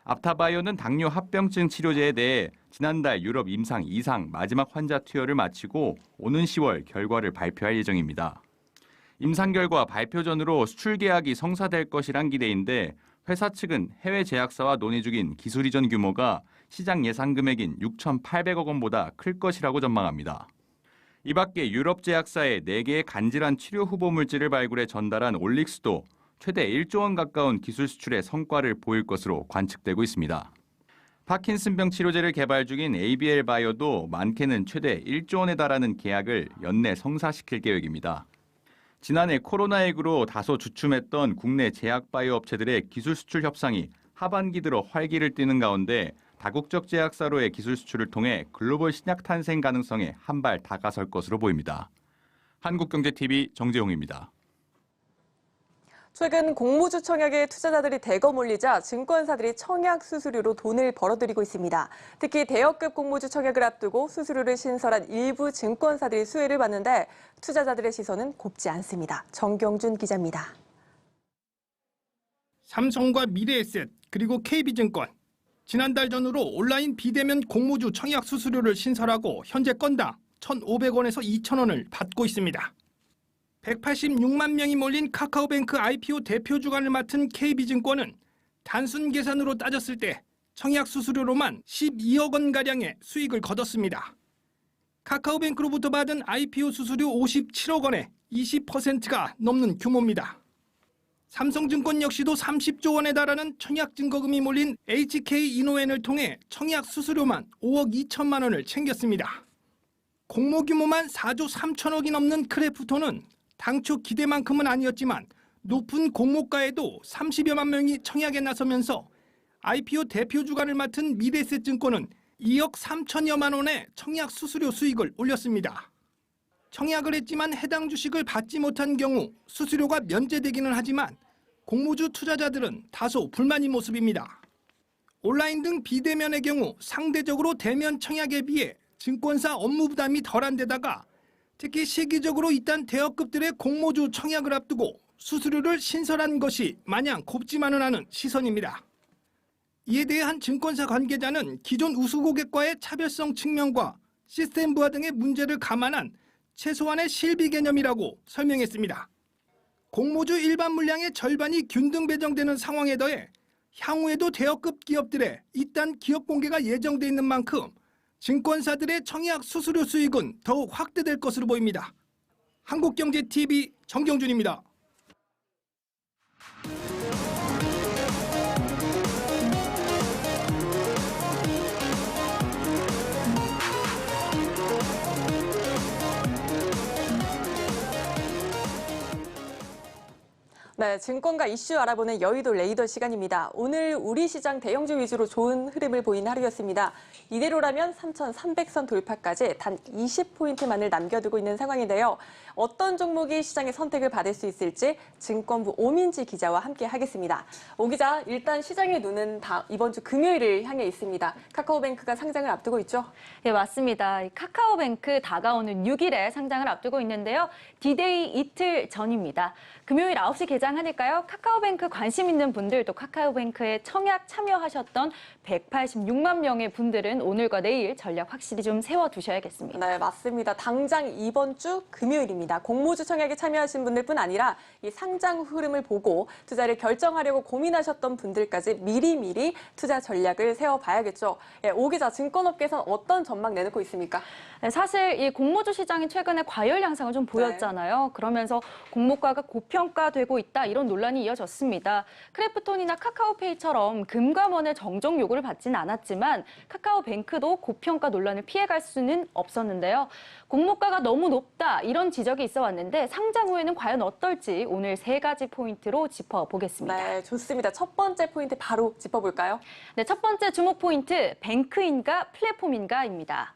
앞타바이오는 당뇨 합병증 치료제에 대해 지난달 유럽 임상 2상 마지막 환자 투여를 마치고 오는 10월 결과를 발표할 예정입니다. 임상 결과 발표 전으로 수출 계약이 성사될 것이란 기대인데 회사 측은 해외 제약사와 논의 중인 기술 이전 규모가 시장 예상 금액인 6,800억 원보다 클 것이라고 전망합니다. 이 밖에 유럽 제약사에 4개의 간질환 치료 후보 물질을 발굴해 전달한 올릭스도 최대 1조 원 가까운 기술 수출의 성과를 보일 것으로 관측되고 있습니다. 파킨슨병 치료제를 개발 중인 ABL바이오도 많게는 최대 1조 원에 달하는 계약을 연내 성사시킬 계획입니다. 지난해 코로나19로 다소 주춤했던 국내 제약바이오 업체들의 기술 수출 협상이 하반기 들어 활기를 띠는 가운데 다국적 제약사로의 기술 수출을 통해 글로벌 신약 탄생 가능성에 한 발 다가설 것으로 보입니다. 한국경제TV 정재용입니다. 최근 공모주 청약에 투자자들이 대거 몰리자 증권사들이 청약 수수료로 돈을 벌어들이고 있습니다. 특히 대여급 공모주 청약을 앞두고 수수료를 신설한 일부 증권사들이 수혜를 받는데 투자자들의 시선은 곱지 않습니다. 정경준 기자입니다. 삼성과 미래에셋 그리고 KB증권. 지난달 전후로 온라인 비대면 공모주 청약 수수료를 신설하고 현재 건당 1,500원에서 2,000원을 받고 있습니다. 186만 명이 몰린 카카오뱅크 IPO 대표 주관을 맡은 KB증권은 단순 계산으로 따졌을 때 청약 수수료로만 12억 원가량의 수익을 거뒀습니다. 카카오뱅크로부터 받은 IPO 수수료 57억 원의 20%가 넘는 규모입니다. 삼성증권 역시도 30조 원에 달하는 청약 증거금이 몰린 HK이노엔을 통해 청약 수수료만 5억 2천만 원을 챙겼습니다. 공모 규모만 4조 3천억이 넘는 크래프톤은 당초 기대만큼은 아니었지만 높은 공모가에도 30여만 명이 청약에 나서면서 IPO 대표 주관을 맡은 미래에셋증권은 2억 3천여만 원의 청약 수수료 수익을 올렸습니다. 청약을 했지만 해당 주식을 받지 못한 경우 수수료가 면제되기는 하지만 공모주 투자자들은 다소 불만인 모습입니다. 온라인 등 비대면의 경우 상대적으로 대면 청약에 비해 증권사 업무 부담이 덜한 데다가 특히 시기적으로 이딴 대여급들의 공모주 청약을 앞두고 수수료를 신설한 것이 마냥 곱지만은 않은 시선입니다. 이에 대해 한 증권사 관계자는 기존 우수 고객과의 차별성 측면과 시스템 부하 등의 문제를 감안한 최소한의 실비 개념이라고 설명했습니다. 공모주 일반 물량의 절반이 균등 배정되는 상황에 더해 향후에도 대여급 기업들의 이딴 기업 공개가 예정돼 있는 만큼 증권사들의 청약 수수료 수익은 더욱 확대될 것으로 보입니다. 한국경제TV 정경준입니다. 네, 증권가 이슈 알아보는 여의도 레이더 시간입니다. 오늘 우리 시장 대형주 위주로 좋은 흐름을 보인 하루였습니다. 이대로라면 3,300선 돌파까지 단 20포인트만을 남겨두고 있는 상황인데요. 어떤 종목이 시장의 선택을 받을 수 있을지 증권부 오민지 기자와 함께 하겠습니다. 오 기자, 일단 시장의 눈은 이번 주 금요일을 향해 있습니다. 카카오뱅크가 상장을 앞두고 있죠? 네, 맞습니다. 카카오뱅크 다가오는 6일에 상장을 앞두고 있는데요. D-Day 이틀 전입니다. 금요일 9시 개장하니까요. 카카오뱅크 관심 있는 분들, 또 카카오뱅크에 청약 참여하셨던 186만 명의 분들은 오늘과 내일 전략 확실히 좀 세워두셔야겠습니다. 네, 맞습니다. 당장 이번 주 금요일입니다. 공모주 청약에 참여하신 분들뿐 아니라 이 상장 흐름을 보고 투자를 결정하려고 고민하셨던 분들까지 미리미리 투자 전략을 세워봐야겠죠. 예, 오 기자, 증권업계에서는 어떤 전망 내놓고 있습니까? 네, 사실 이 공모주 시장이 최근에 과열 양상을 좀 보였잖아요. 그러면서 공모가가 고평가되고 있다, 이런 논란이 이어졌습니다. 크래프톤이나 카카오페이처럼 금감원의 정정 요구를 받지는 않았지만 카카오뱅크도 고평가 논란을 피해갈 수는 없었는데요. 공모가가 너무 높다, 이런 지적이 있어 왔는데 상장 후에는 과연 어떨지 오늘 3가지 포인트로 짚어보겠습니다. 네, 좋습니다. 첫 번째 포인트 바로 짚어볼까요? 네, 첫 번째 주목 포인트, 뱅크인가 플랫폼인가입니다.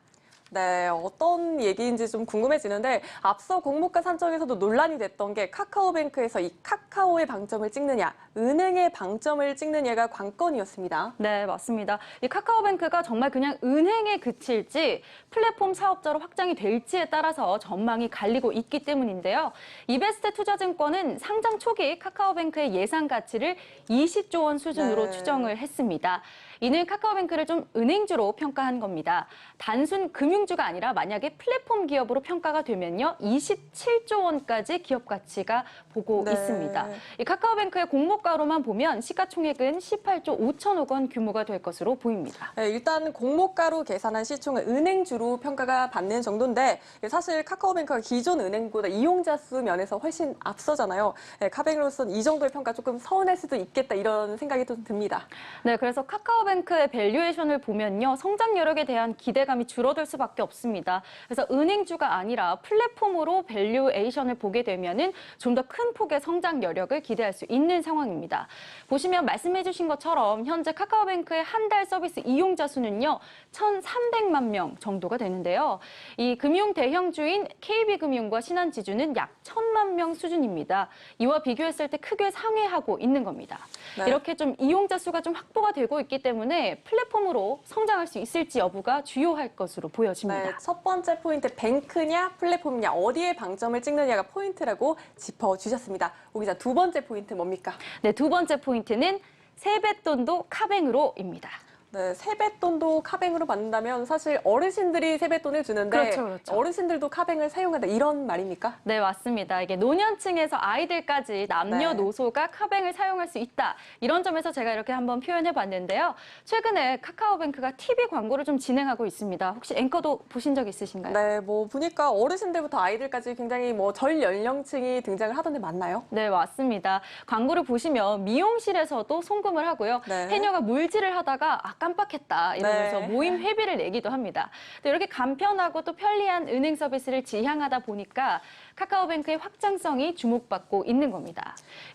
네, 어떤 얘기인지 좀 궁금해지는데 앞서 공모가 산정에서도 논란이 됐던 게 카카오뱅크에서 이 카카오의 방점을 찍느냐, 은행의 방점을 찍느냐가 관건이었습니다. 네, 맞습니다. 이 카카오뱅크가 정말 그냥 은행에 그칠지 플랫폼 사업자로 확장이 될지에 따라서 전망이 갈리고 있기 때문인데요. 이베스트 투자증권은 상장 초기 카카오뱅크의 예상 가치를 20조 원 수준으로 추정을 했습니다. 이는 카카오뱅크를 좀 은행주로 평가한 겁니다. 단순 금융주가 아니라 만약에 플랫폼 기업으로 평가가 되면요, 27조 원까지 기업 가치가 보고 있습니다. 이 카카오뱅크의 공모가로만 보면 시가총액은 18조 5천억 원 규모가 될 것으로 보입니다. 네, 일단 공모가로 계산한 시총은 은행주로 평가가 받는 정도인데 사실 카카오뱅크가 기존 은행보다 이용자 수 면에서 훨씬 앞서잖아요. 네, 카뱅으로서는 이 정도의 평가 조금 서운할 수도 있겠다, 이런 생각이 좀 듭니다. 네, 그래서 카카오뱅크 카카오뱅크의 밸류에이션을 보면요. 성장 여력에 대한 기대감이 줄어들 수밖에 없습니다. 그래서 은행주가 아니라 플랫폼으로 밸류에이션을 보게 되면은 좀 더 큰 폭의 성장 여력을 기대할 수 있는 상황입니다. 보시면 말씀해 주신 것처럼 현재 카카오뱅크의 한 달 서비스 이용자 수는요. 1,300만 명 정도가 되는데요. 이 금융 대형주인 KB금융과 신한지주는 약 1,000만 명 수준입니다. 이와 비교했을 때 크게 상회하고 있는 겁니다. 네. 이렇게 좀 이용자 수가 좀 확보가 되고 있기 때문에 플랫폼으로 성장할 수 있을지 여부가 주요할 것으로 보여집니다. 네, 첫 번째 포인트 뱅크냐 플랫폼이냐 어디에 방점을 찍느냐가 포인트라고 짚어주셨습니다. 오 기자, 두 번째 포인트 뭡니까? 네, 두 번째 포인트는 세뱃돈도 카뱅으로입니다. 네, 세뱃돈도 카뱅으로 받는다면 사실 어르신들이 세뱃돈을 주는데 그렇죠. 어르신들도 카뱅을 사용한다 이런 말입니까? 네, 맞습니다. 이게 노년층에서 아이들까지 남녀노소가 카뱅을 사용할 수 있다. 이런 점에서 제가 이렇게 한번 표현해 봤는데요. 최근에 카카오뱅크가 TV 광고를 좀 진행하고 있습니다. 혹시 앵커도 보신 적 있으신가요? 네, 뭐 보니까 어르신들부터 아이들까지 굉장히 뭐 전 연령층이 등장을 하던데 맞나요? 네, 맞습니다. 광고를 보시면 미용실에서도 송금을 하고요. 네. 해녀가 물질을 하다가 깜빡했다 이러면서 네. 모임 회비를 내기도 합니다. 또 이렇게 간편하고 또 편리한 은행 서비스를 지향하다 보니까 카카오뱅크의 확장성이 주목받고 있는 겁니다.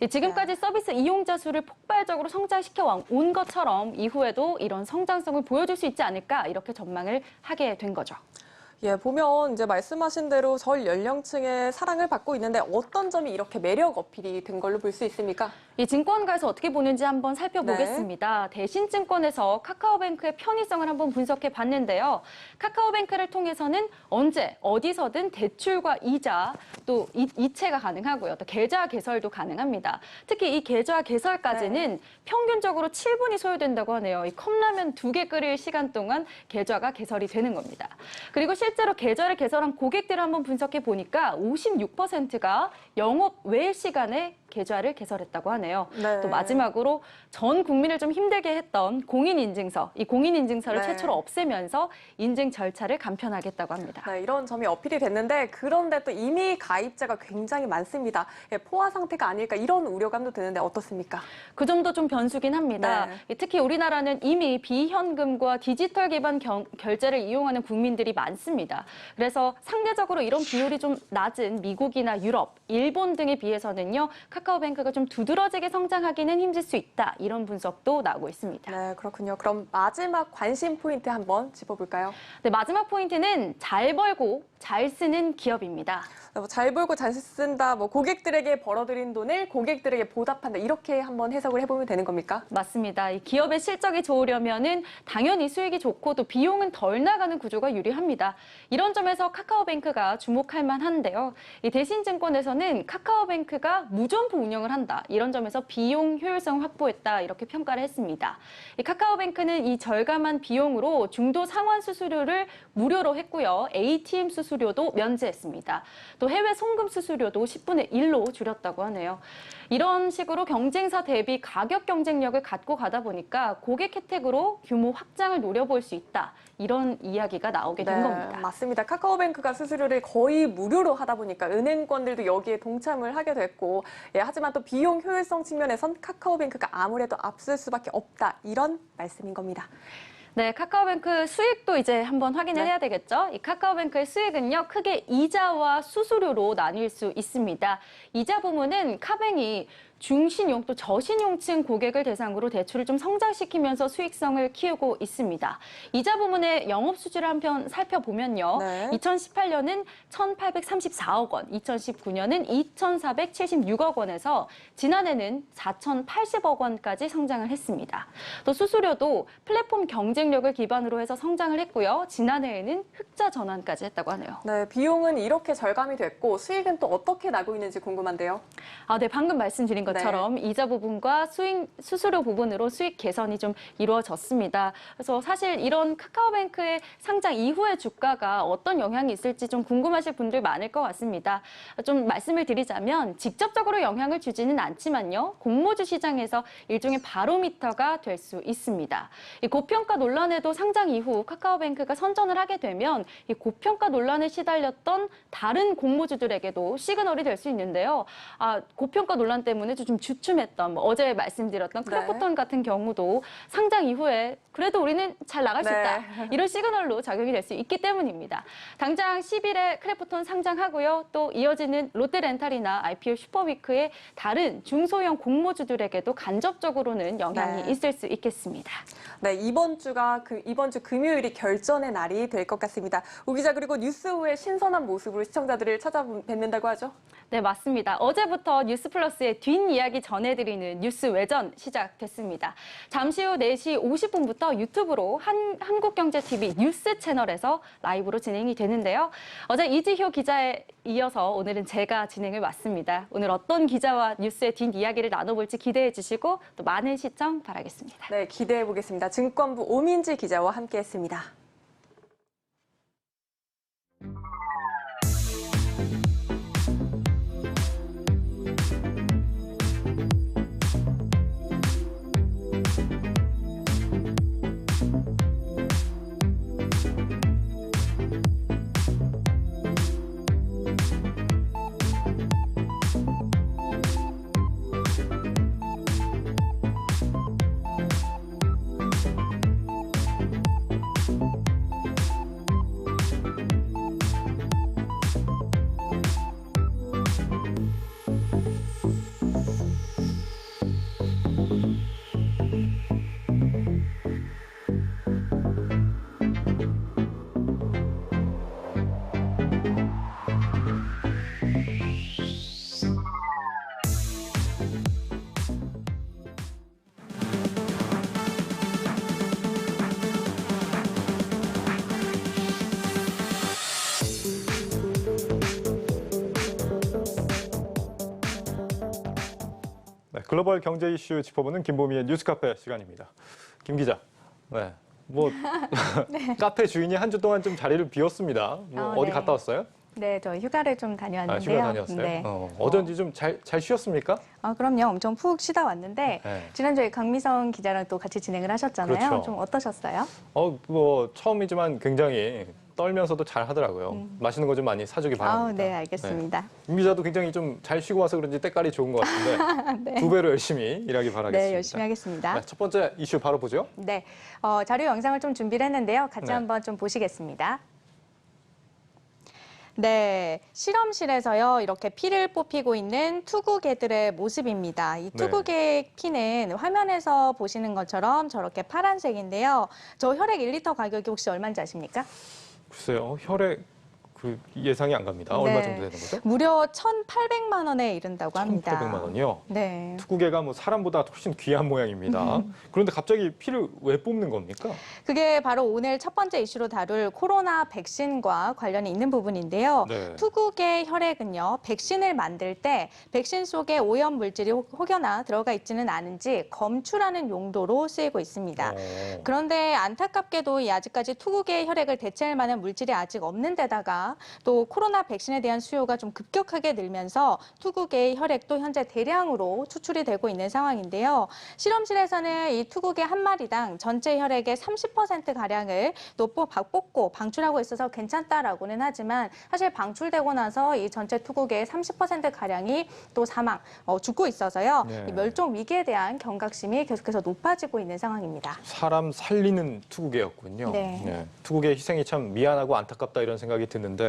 지금까지 서비스 이용자 수를 폭발적으로 성장시켜 온 것처럼 이후에도 이런 성장성을 보여줄 수 있지 않을까 이렇게 전망을 하게 된 거죠. 예, 보면 이제 말씀하신 대로 전 연령층의 사랑을 받고 있는데 어떤 점이 이렇게 매력 어필이 된 걸로 볼 수 있습니까? 이 증권가에서 어떻게 보는지 한번 살펴보겠습니다. 대신증권에서 카카오뱅크의 편의성을 한번 분석해 봤는데요. 카카오뱅크를 통해서는 언제 어디서든 대출과 이자 또 이체가 가능하고요. 또 계좌 개설도 가능합니다. 특히 이 계좌 개설까지는 평균적으로 7분이 소요된다고 하네요. 이 컵라면 2개 끓일 시간 동안 계좌가 개설이 되는 겁니다. 그리고 실제로 계좌를 개설한 고객들을 한번 분석해 보니까 56%가 영업 외 시간에 계좌를 개설했다고 하네요. 네. 또 마지막으로 전 국민을 좀 힘들게 했던 공인인증서, 이 공인인증서를 네. 최초로 없애면서 인증 절차를 간편하겠다고 합니다. 네, 이런 점이 어필이 됐는데 그런데 또 이미 가입자가 굉장히 많습니다. 예, 포화 상태가 아닐까 이런 우려감도 드는데 어떻습니까? 그 점도 좀 변수긴 합니다. 네. 특히 우리나라는 이미 비현금과 디지털 기반 결제를 이용하는 국민들이 많습니다. 그래서 상대적으로 이런 비율이 좀 낮은 미국이나 유럽, 일본 등에 비해서는요. 카카오뱅크가 좀 두드러지게 성장하기는 힘들 수 있다. 이런 분석도 나오고 있습니다. 네, 그렇군요. 그럼 마지막 관심 포인트 한번 짚어볼까요? 네, 마지막 포인트는 잘 벌고 잘 쓰는 기업입니다. 잘 벌고 잘 쓴다, 뭐 고객들에게 벌어들인 돈을 고객들에게 보답한다 이렇게 한번 해석을 해보면 되는 겁니까? 맞습니다. 이 기업의 실적이 좋으려면은 당연히 수익이 좋고 또 비용은 덜 나가는 구조가 유리합니다. 이런 점에서 카카오뱅크가 주목할 만한데요. 이 대신증권에서는 카카오뱅크가 무점포 운영을 한다. 이런 점에서 비용 효율성 확보했다. 이렇게 평가를 했습니다. 이 카카오뱅크는 이 절감한 비용으로 중도 상환 수수료를 무료로 했고요. ATM 수수료도 면제했습니다. 또 해외 송금 수수료도 10분의 1로 줄였다고 하네요. 이런 식으로 경쟁사 대비 가격 경쟁력을 갖고 가다 보니까 고객 혜택으로 규모 확장을 노려볼 수 있다. 이런 이야기가 나오게 된 겁니다. 맞습니다. 카카오뱅크가 수수료를 거의 무료로 하다 보니까 은행권들도 여기에 동참을 하게 됐고, 예, 하지만 또 비용 효율성 측면에선 카카오뱅크가 아무래도 앞설 수밖에 없다. 이런 말씀인 겁니다. 네, 카카오뱅크 수익도 이제 한번 확인을 해야 되겠죠. 이 카카오뱅크의 수익은요, 크게 이자와 수수료로 나뉠 수 있습니다. 이자 부문은 카뱅이 중신용 또 저신용층 고객을 대상으로 대출을 좀 성장시키면서 수익성을 키우고 있습니다. 이자 부문의 영업 수지를 한편 살펴보면요. 2018년은 1,834억 원, 2019년은 2,476억 원에서 지난해는 4,080억 원까지 성장을 했습니다. 또 수수료도 플랫폼 경쟁력을 기반으로 해서 성장을 했고요. 지난해에는 흑자 전환까지 했다고 하네요. 네, 비용은 이렇게 절감이 됐고 수익은 또 어떻게 나고 있는지 궁금한데요. 네, 방금 말씀드린 것처럼 이자 부분과 수수료 부분으로 수익 개선이 좀 이루어졌습니다. 그래서 사실 이런 카카오뱅크의 상장 이후의 주가가 어떤 영향이 있을지 좀 궁금하실 분들 많을 것 같습니다. 좀 말씀을 드리자면 직접적으로 영향을 주지는 않지만요. 공모주 시장에서 일종의 바로미터가 될 수 있습니다. 이 고평가 논란에도 상장 이후 카카오뱅크가 선전을 하게 되면 이 고평가 논란에 시달렸던 다른 공모주들에게도 시그널이 될 수 있는데요. 고평가 논란 때문에 공모주 좀 주춤했던 어제 말씀드렸던 크래프톤 같은 경우도 상장 이후에 그래도 우리는 잘 나갈 수 있다. 이런 시그널로 작용이 될 수 있기 때문입니다. 당장 10일에 크래프톤 상장하고요. 또 이어지는 롯데렌탈이나 IPO 슈퍼위크의 다른 중소형 공모주들에게도 간접적으로는 영향이 있을 수 있겠습니다. 네, 이번 주 금요일이 결전의 날이 될 것 같습니다. 우 기자, 그리고 뉴스 후에 신선한 모습으로 시청자들을 찾아뵙는다고 하죠? 네, 맞습니다. 어제부터 뉴스플러스의 뒷이야기 전해드리는 뉴스 외전 시작됐습니다. 잠시 후 4시 50분부터 유튜브로 한국경제TV 뉴스 채널에서 라이브로 진행이 되는데요. 어제 이지효 기자에 이어서 오늘은 제가 진행을 맡습니다. 오늘 어떤 기자와 뉴스의 뒷이야기를 나눠볼지 기대해 주시고 또 많은 시청 바라겠습니다. 네, 기대해 보겠습니다. 증권부 오민지 기자와 함께했습니다. 네, 글로벌 경제 이슈 짚어보는 김보미의 뉴스카페 시간입니다. 김 기자, 네, 카페 주인이 한 주 동안 좀 자리를 비웠습니다. 어디 갔다 왔어요? 네, 저 휴가를 좀 다녀왔는데요. 휴가 다녔어요? 네. 어쩐지 좀 잘 쉬었습니까? 그럼요. 엄청 푹 쉬다 왔는데 네. 지난주에 강미성 기자랑 또 같이 진행을 하셨잖아요. 그렇죠. 좀 어떠셨어요? 처음이지만 굉장히 떨면서도 잘 하더라고요. 맛있는 거 좀 많이 사주기 바랍니다. 네, 알겠습니다. 네. 김 기자도 굉장히 좀 잘 쉬고 와서 그런지 때깔이 좋은 것 같은데 네. 2배로 열심히 일하기 바라겠습니다. 네, 열심히 하겠습니다. 네, 첫 번째 이슈 바로 보죠. 네, 자료 영상을 좀 준비를 했는데요. 같이 네. 한번 좀 보시겠습니다. 네, 실험실에서요, 이렇게 피를 뽑히고 있는 투구개들의 모습입니다. 이 투구개 피는 화면에서 보시는 것처럼 저렇게 파란색인데요. 저 혈액 1리터 가격이 혹시 얼마인지 아십니까? 글쎄요, 혈액 예상이 안 갑니다. 얼마 정도 되는 거죠? 무려 1,800만 원에 이른다고 합니다. 1,800만 원이요? 네. 투구개가 사람보다 훨씬 귀한 모양입니다. 그런데 갑자기 피를 왜 뽑는 겁니까? 그게 바로 오늘 첫 번째 이슈로 다룰 코로나 백신과 관련이 있는 부분인데요. 네. 투구개 혈액은요, 백신을 만들 때 백신 속에 오염 물질이 혹여나 들어가 있지는 않은지 검출하는 용도로 쓰이고 있습니다. 그런데 안타깝게도 아직까지 투구개 혈액을 대체할 만한 물질이 아직 없는 데다가 또 코로나 백신에 대한 수요가 좀 급격하게 늘면서 투구개의 혈액도 현재 대량으로 추출이 되고 있는 상황인데요. 실험실에서는 이 투구개 한 마리당 전체 혈액의 30%가량을 또 뽑고 방출하고 있어서 괜찮다라고는 하지만 사실 방출되고 나서 이 전체 투구개의 30%가량이 또 죽고 있어서요. 네. 이 멸종 위기에 대한 경각심이 계속해서 높아지고 있는 상황입니다. 사람 살리는 투구개였군요. 네. 투구개 희생이 참 미안하고 안타깝다 이런 생각이 드는데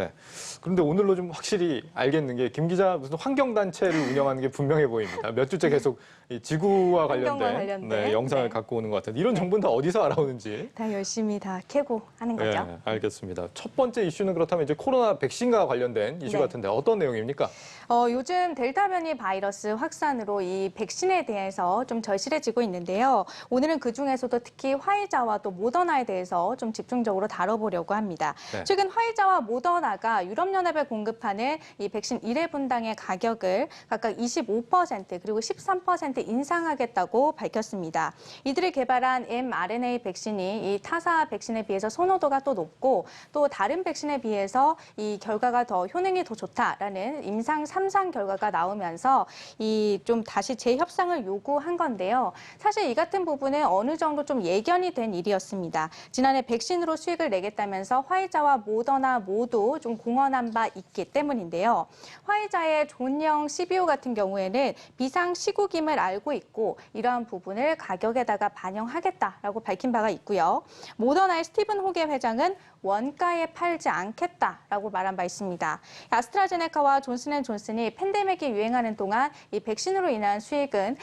그런데 오늘로 좀 확실히 알겠는 게 김 기자 무슨 환경단체를 운영하는 게 분명해 보입니다. 몇 주째 계속 이 지구와 관련된 영상을 갖고 오는 것 같은데 이런 정보는 다 어디서 알아오는지. 다 열심히 다 캐고 하는 거죠. 네, 알겠습니다. 첫 번째 이슈는 그렇다면 이제 코로나 백신과 관련된 이슈 같은데 어떤 내용입니까? 요즘 델타 변이 바이러스 확산으로 이 백신에 대해서 좀 절실해지고 있는데요. 오늘은 그중에서도 특히 화이자와 또 모더나에 대해서 좀 집중적으로 다뤄보려고 합니다. 네. 최근 화이자와 모더나가 유럽연합에 공급하는 이 백신 1회분당의 가격을 각각 25% 그리고 13% 인상하겠다고 밝혔습니다. 이들이 개발한 mRNA 백신이 이 타사 백신에 비해서 선호도가 또 높고 또 다른 백신에 비해서 이 결과가 더 효능이 더 좋다라는 임상 3상 결과가 나오면서 이 좀 다시 재협상을 요구한 건데요. 사실 이 같은 부분은 어느 정도 좀 예견이 된 일이었습니다. 지난해 백신으로 수익을 내겠다면서 화이자와 모더나 모두 모두 좀 공언한 바 있기 때문인데요. 화이자의 존영 CBO 같은 경우에는 비상 시국임을 알고 있고 이러한 부분을 가격에다가 반영하겠다라고 밝힌 바가 있고요. 모더나의 스티븐 호게 회장은 원가에 팔지 않겠다라고 말한 바 있습니다. 아스트라제네카와 존슨앤존슨이 팬데믹이 유행하는 동안 이 백신으로 인한 수익은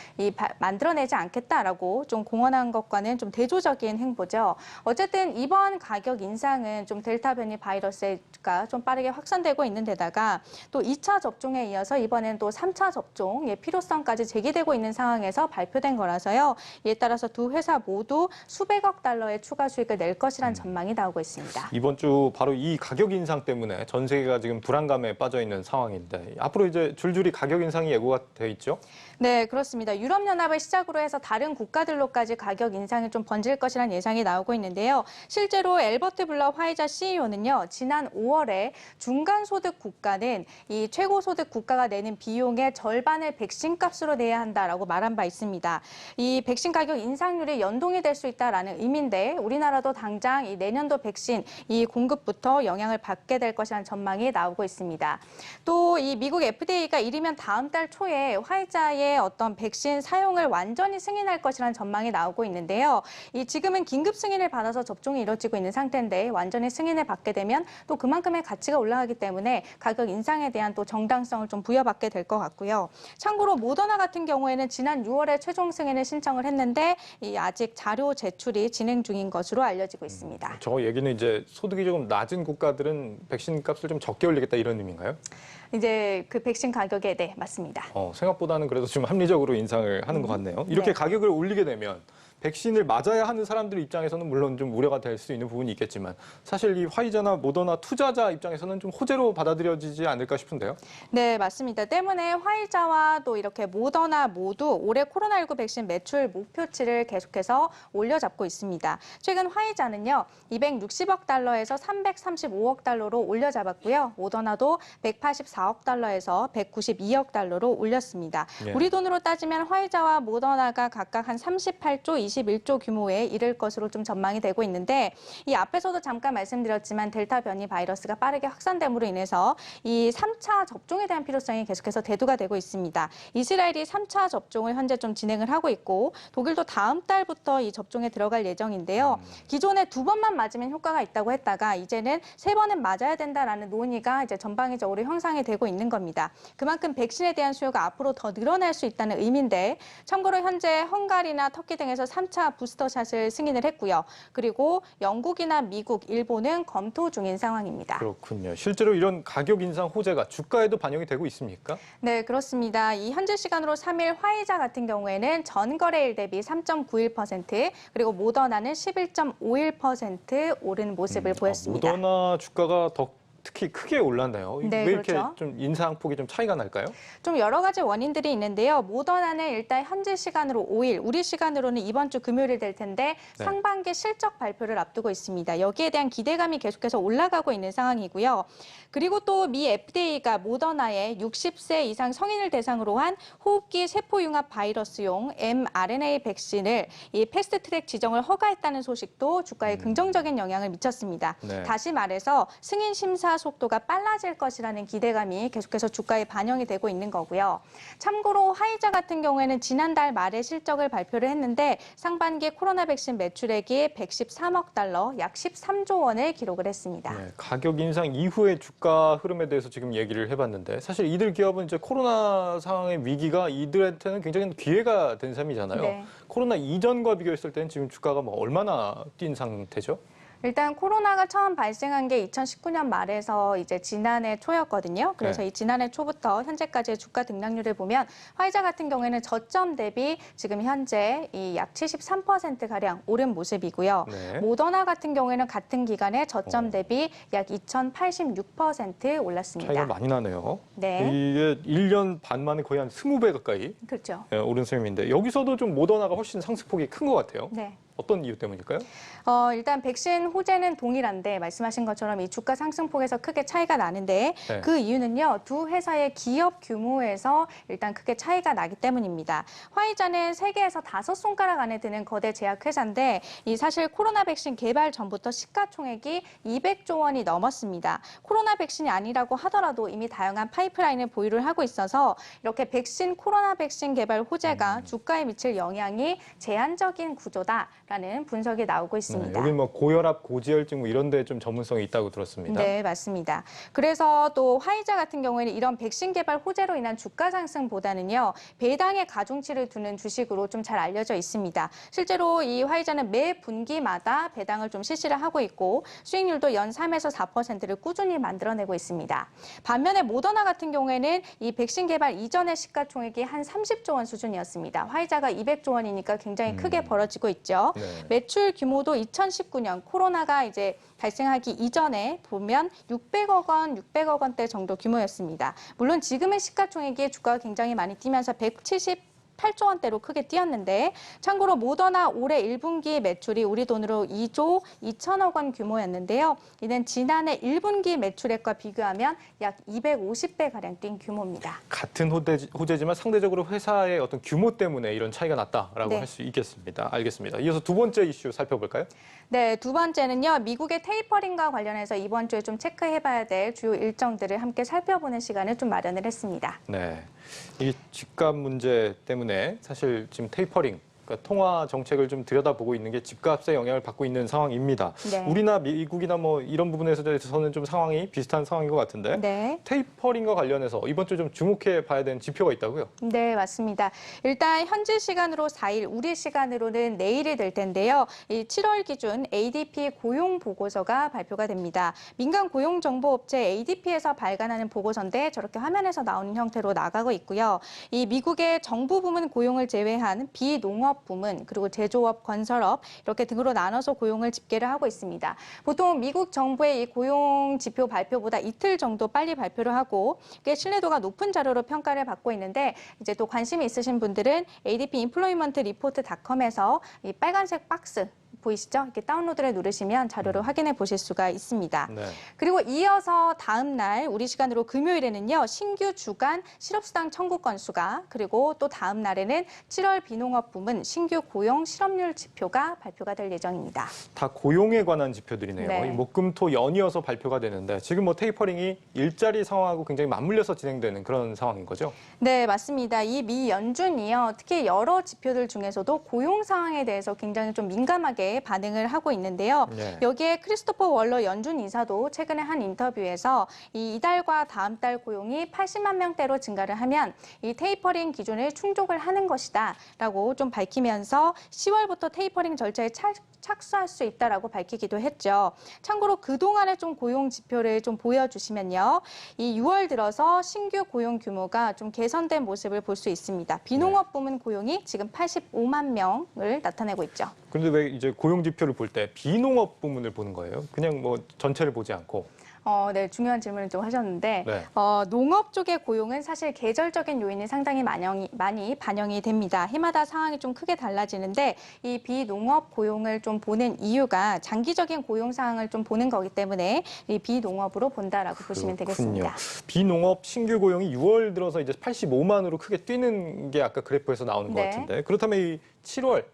만들어내지 않겠다라고 좀 공언한 것과는 좀 대조적인 행보죠. 어쨌든 이번 가격 인상은 좀 델타 변이 바이러스가 좀 빠르게 확산되고 있는 데다가 또 2차 접종에 이어서 이번엔 또 3차 접종의 필요성까지 제기되고 있는 상황에서 발표된 거라서요. 이에 따라서 두 회사 모두 수백억 달러의 추가 수익을 낼 것이란 전망이 나오고 있습니다. 이번 주 바로 이 가격 인상 때문에 전 세계가 지금 불안감에 빠져 있는 상황인데 앞으로 이제 줄줄이 가격 인상이 예고가 돼 있죠? 네, 그렇습니다. 유럽연합을 시작으로 해서 다른 국가들로까지 가격 인상이 좀 번질 것이라는 예상이 나오고 있는데요. 실제로 앨버트 블러 화이자 CEO는요, 지난 5월에 중간소득 국가는 이 최고소득 국가가 내는 비용의 절반을 백신 값으로 내야 한다라고 말한 바 있습니다. 이 백신 가격 인상률이 연동이 될 수 있다라는 의미인데 우리나라도 당장 이 내년도 백신 이 공급부터 영향을 받게 될 것이라는 전망이 나오고 있습니다. 또 이 미국 FDA가 이르면 다음 달 초에 화이자의 어떤 백신 사용을 완전히 승인할 것이라는 전망이 나오고 있는데요. 이 지금은 긴급 승인을 받아서 접종이 이루어지고 있는 상태인데 완전히 승인을 받게 되면 또 그만큼의 가치가 올라가기 때문에 가격 인상에 대한 또 정당성을 좀 부여받게 될 것 같고요. 참고로 모더나 같은 경우에는 지난 6월에 최종 승인을 신청을 했는데 아직 자료 제출이 진행 중인 것으로 알려지고 있습니다. 저 얘기는 이제 소득이 조금 낮은 국가들은 백신 값을 좀 적게 올리겠다 이런 의미인가요? 이제 그 백신 가격에 네, 맞습니다. 생각보다는 그래도 좀 합리적으로 인상을 하는 것 같네요. 이렇게 네. 가격을 올리게 되면 백신을 맞아야 하는 사람들 입장에서는 물론 좀 우려가 될 수 있는 부분이 있겠지만 사실 이 화이자나 모더나 투자자 입장에서는 좀 호재로 받아들여지지 않을까 싶은데요. 네, 맞습니다. 때문에 화이자와 또 이렇게 모더나 모두 올해 코로나19 백신 매출 목표치를 계속해서 올려잡고 있습니다. 최근 화이자는요, 260억 달러에서 335억 달러로 올려잡았고요. 모더나도 184억 달러에서 192억 달러로 올렸습니다. 예. 우리 돈으로 따지면 화이자와 모더나가 각각 한 38조, 21조 규모에 이를 것으로 좀 전망이 되고 있는데 이 앞에서도 잠깐 말씀드렸지만 델타 변이 바이러스가 빠르게 확산됨으로 인해서 이 3차 접종에 대한 필요성이 계속해서 대두가 되고 있습니다. 이스라엘이 3차 접종을 현재 좀 진행을 하고 있고 독일도 다음 달부터 이 접종에 들어갈 예정인데요. 기존에 2번만 맞으면 효과가 있다고 했다가 이제는 3번은 맞아야 된다라는 논의가 이제 전방위적으로 형성이 되고 있는 겁니다. 그만큼 백신에 대한 수요가 앞으로 더 늘어날 수 있다는 의미인데 참고로 현재 헝가리나 터키 등에서 3차 부스터샷을 승인을 했고요. 그리고 영국이나 미국, 일본은 검토 중인 상황입니다. 그렇군요. 실제로 이런 가격 인상 호재가 주가에도 반영이 되고 있습니까? 네, 그렇습니다. 이 현재 시간으로 3일 화이자 같은 경우에는 전거래일 대비 3.91%, 그리고 모더나는 11.51% 오른 모습을 보였습니다. 모더나 주가가 더 특히 크게 올랐나요? 네, 왜 이렇게 그렇죠. 좀 인상폭이 좀 차이가 날까요? 좀 여러 가지 원인들이 있는데요. 모더나는 일단 현재 시간으로 5일, 우리 시간으로는 이번 주 금요일이 될 텐데 네. 상반기 실적 발표를 앞두고 있습니다. 여기에 대한 기대감이 계속해서 올라가고 있는 상황이고요. 그리고 또 미 FDA가 모더나의 60세 이상 성인을 대상으로 한 호흡기 세포융합 바이러스용 mRNA 백신을 이 패스트트랙 지정을 허가했다는 소식도 주가에 긍정적인 영향을 미쳤습니다. 네. 다시 말해서 승인 심사 속도가 빨라질 것이라는 기대감이 계속해서 주가에 반영이 되고 있는 거고요. 참고로 화이자 같은 경우에는 지난달 말에 실적을 발표를 했는데 상반기 코로나 백신 매출액이 113억 달러, 약 13조 원을 기록을 했습니다. 네, 가격 인상 이후의 주가 흐름에 대해서 지금 얘기를 해봤는데 사실 이들 기업은 이제 코로나 상황의 위기가 이들한테는 굉장히 기회가 된 셈이잖아요. 네. 코로나 이전과 비교했을 때는 지금 주가가 뭐 얼마나 뛴 상태죠? 일단 코로나가 처음 발생한 게 2019년 말에서 이제 지난해 초였거든요. 그래서 네. 이 지난해 초부터 현재까지의 주가 등락률을 보면 화이자 같은 경우에는 저점 대비 지금 현재 이 약 73%가량 오른 모습이고요. 네. 모더나 같은 경우에는 같은 기간에 저점 대비 약 2086% 올랐습니다. 차이가 많이 나네요. 네. 이게 1년 반 만에 거의 한 20배 가까이 그렇죠. 오른 셈인데 여기서도 좀 모더나가 훨씬 상승폭이 큰 것 같아요. 네. 어떤 이유 때문일까요? 일단 백신 호재는 동일한데 말씀하신 것처럼 이 주가 상승폭에서 크게 차이가 나는데 네. 그 이유는요. 두 회사의 기업 규모에서 일단 크게 차이가 나기 때문입니다. 화이자는 세계에서 5손가락 안에 드는 거대 제약회사인데 이 사실 코로나 백신 개발 전부터 시가총액이 200조 원이 넘었습니다. 코로나 백신이 아니라고 하더라도 이미 다양한 파이프라인을 보유를 하고 있어서 이렇게 코로나 백신 개발 호재가 주가에 미칠 영향이 제한적인 구조다라는 분석이 나오고 있습니다. 네, 여기 뭐 고혈압, 고지혈증 뭐 이런 데 좀 전문성이 있다고 들었습니다. 네, 맞습니다. 그래서 또 화이자 같은 경우에는 이런 백신 개발 호재로 인한 주가 상승보다는요. 배당의 가중치를 두는 주식으로 좀 잘 알려져 있습니다. 실제로 이 화이자는 매 분기마다 배당을 좀 실시를 하고 있고 수익률도 연 3에서 4%를 꾸준히 만들어내고 있습니다. 반면에 모더나 같은 경우에는 이 백신 개발 이전의 시가총액이 한 30조 원 수준이었습니다. 화이자가 200조 원이니까 굉장히 크게 벌어지고 있죠. 네. 매출 규모도 2019년 코로나가 이제 발생하기 이전에 보면 600억 원대 정도 규모였습니다. 물론 지금의 시가총액이 주가가 굉장히 많이 뛰면서 178조 원대로 크게 뛰었는데 참고로 모더나 올해 1분기 매출이 우리 돈으로 2조 2천억 원 규모였는데요. 이는 지난해 1분기 매출액과 비교하면 약 250배가량 뛴 규모입니다. 같은 호재지만 상대적으로 회사의 어떤 규모 때문에 이런 차이가 났다라고 네. 할 수 있겠습니다. 알겠습니다. 이어서 두 번째 이슈 살펴볼까요? 네, 두 번째는요. 미국의 테이퍼링과 관련해서 이번 주에 좀 체크해봐야 될 주요 일정들을 함께 살펴보는 시간을 좀 마련을 했습니다. 네, 이 집값 문제 때문에 사실 지금 테이퍼링, 그러니까 통화 정책을 좀 들여다보고 있는 게 집값에 영향을 받고 있는 상황입니다. 네. 우리나 미국이나 뭐 이런 부분에서는 좀 상황이 비슷한 상황인 것 같은데 네. 테이퍼링과 관련해서 이번 주 좀 주목해 봐야 되는 지표가 있다고요? 네, 맞습니다. 일단 현지 시간으로 4일, 우리 시간으로는 내일이 될 텐데요. 이 7월 기준 ADP 고용 보고서가 발표가 됩니다. 민간 고용 정보 업체 ADP에서 발간하는 보고서인데 저렇게 화면에서 나오는 형태로 나가고 있고요. 이 미국의 정부 부문 고용을 제외한 비농업 부문 그리고 제조업, 건설업 이렇게 등으로 나눠서 고용을 집계를 하고 있습니다. 보통 미국 정부의 이 고용 지표 발표보다 이틀 정도 빨리 발표를 하고 꽤 신뢰도가 높은 자료로 평가를 받고 있는데 이제 또 관심이 있으신 분들은 ADP Employment Report.com에서 이 빨간색 박스 보이시죠? 이렇게 다운로드를 누르시면 자료를 확인해 보실 수가 있습니다. 네. 그리고 이어서 다음 날 우리 시간으로 금요일에는요. 신규 주간 실업수당 청구 건수가 그리고 또 다음 날에는 7월 비농업 부문 신규 고용 실업률 지표가 발표가 될 예정입니다. 다 고용에 관한 지표들이네요. 네. 이 목금토 연이어서 발표가 되는데 지금 뭐 테이퍼링이 일자리 상황하고 굉장히 맞물려서 진행되는 그런 상황인 거죠? 네, 맞습니다. 이 미 연준이요. 특히 여러 지표들 중에서도 고용 상황에 대해서 굉장히 좀 민감하게 반응을 하고 있는데요. 네. 여기에 크리스토퍼 월러 연준 이사도 최근에 한 인터뷰에서 이달과 다음 달 고용이 80만 명대로 증가를 하면 이 테이퍼링 기준을 충족을 하는 것이다라고 좀 밝히면서 10월부터 테이퍼링 절차에 착수할 수 있다라고 밝히기도 했죠. 참고로 그동안의 좀 고용 지표를 좀 보여주시면요. 이 6월 들어서 신규 고용 규모가 좀 개선된 모습을 볼 수 있습니다. 비농업 부문 고용이 지금 85만 명을 나타내고 있죠. 그런데 왜 이제 고용 지표를 볼 때 비농업 부문을 보는 거예요? 그냥 뭐 전체를 보지 않고. 네, 중요한 질문을 좀 하셨는데 네. 농업 쪽의 고용은 사실 계절적인 요인이 상당히 많이 반영이 됩니다. 해마다 상황이 좀 크게 달라지는데 이 비농업 고용을 좀 보는 이유가 장기적인 고용 상황을 좀 보는 거기 때문에 이 비농업으로 본다라고 보시면 되겠습니다. 비농업 신규 고용이 6월 들어서 이제 85만으로 크게 뛰는 게 아까 그래프에서 나오는 것 네. 같은데 그렇다면 이 7월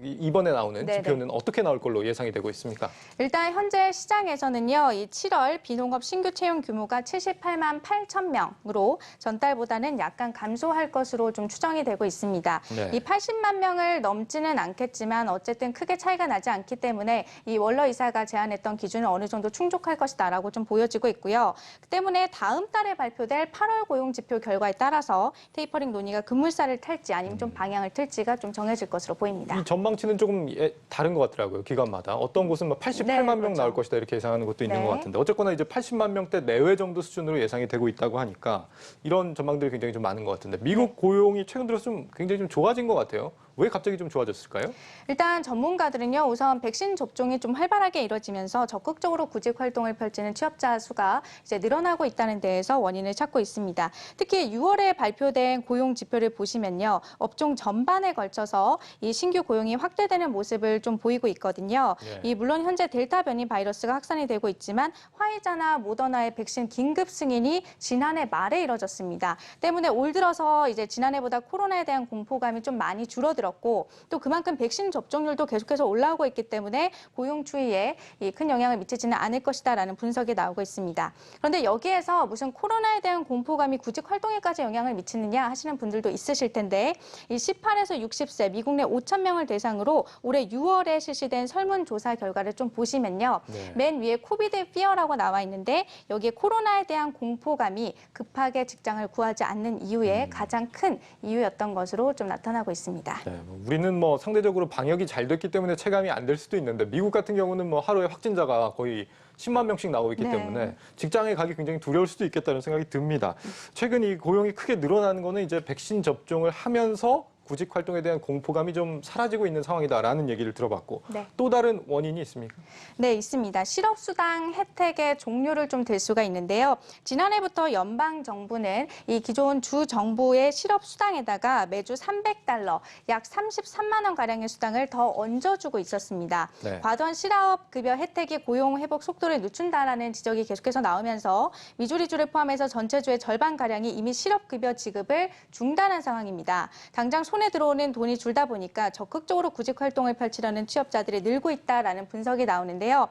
이번에 나오는 네네. 지표는 어떻게 나올 걸로 예상이 되고 있습니까? 일단 현재 시장에서는요, 이 7월 비농업 신규 채용 규모가 78만 8천 명으로 전달보다는 약간 감소할 것으로 좀 추정이 되고 있습니다. 네. 이 80만 명을 넘지는 않겠지만 어쨌든 크게 차이가 나지 않기 때문에 이 월러 이사가 제안했던 기준을 어느 정도 충족할 것이다라고 좀 보여지고 있고요. 그 때문에 다음 달에 발표될 8월 고용 지표 결과에 따라서 테이퍼링 논의가 급물살을 탈지 아니면 좀 방향을 틀지가 좀 정해질 것으로 보입니다. 이 전망치는 조금 다른 것 같더라고요. 기관마다. 어떤 곳은 88만 네, 명 그렇죠. 나올 것이다 이렇게 예상하는 것도 있는 네. 것 같은데 어쨌거나 이제 80만 명대 내외 정도 수준으로 예상이 되고 있다고 하니까 이런 전망들이 굉장히 좀 많은 것 같은데 미국 고용이 최근 들어서 좀 굉장히 좀 좋아진 것 같아요. 왜 갑자기 좀 좋아졌을까요? 일단 전문가들은요, 우선 백신 접종이 좀 활발하게 이뤄지면서 적극적으로 구직 활동을 펼치는 취업자 수가 이제 늘어나고 있다는 데에서 원인을 찾고 있습니다. 특히 6월에 발표된 고용 지표를 보시면요, 업종 전반에 걸쳐서 이 신규 고용이 접종이 확대되는 모습을 좀 보이고 있거든요. 물론 현재 델타 변이 바이러스가 확산이 되고 있지만 화이자나 모더나의 백신 긴급 승인이 지난해 말에 이뤄졌습니다. 때문에 올 들어서 이제 지난해보다 코로나에 대한 공포감이 좀 많이 줄어들었고 또 그만큼 백신 접종률도 계속해서 올라오고 있기 때문에 고용 추이에 큰 영향을 미치지는 않을 것이다라는 분석이 나오고 있습니다. 그런데 여기에서 무슨 코로나에 대한 공포감이 구직 활동에까지 영향을 미치느냐 하시는 분들도 있으실 텐데 이 18에서 60세 미국 내 5천 명을 대상으로 올해 6월에 실시된 설문조사 결과를 좀 보시면요. 맨 위에 코비드 피어라고 나와 있는데 여기에 코로나에 대한 공포감이 급하게 직장을 구하지 않는 이유의 가장 큰 이유였던 것으로 좀 나타나고 있습니다. 우리는 뭐 상대적으로 방역이 잘 됐기 때문에 체감이 안 될 수도 있는데 미국 같은 경우는 뭐 하루에 확진자가 거의 10만 명씩 나오고 있기 때문에 직장에 가기 굉장히 두려울 수도 있겠다는 생각이 듭니다. 최근 이 고용이 크게 늘어나는 거는 이제 백신 접종을 하면서 구직 활동에 대한 공포감이 좀 사라지고 있는 상황이다라는 얘기를 들어봤고 또 다른 원인이 있습니까? 네, 있습니다. 실업수당 혜택의 종류를 좀 들 수가 있는데요. 지난해부터 연방정부는 이 기존 주 정부의 실업수당에다가 매주 $300, 약 33만 원가량의 수당을 더 얹어주고 있었습니다. 과도한 실업급여 혜택이 고용 회복 속도를 늦춘다라는 지적이 계속해서 나오면서 미주리주를 포함해서 전체주의 절반가량이 이미 실업급여 지급을 중단한 상황입니다. 당장 손에 들어오는 돈이 줄다 보니까 적극적으로 구직 활동을 펼치려는 취업자들이 늘고 있다라는 분석이 나오는데요.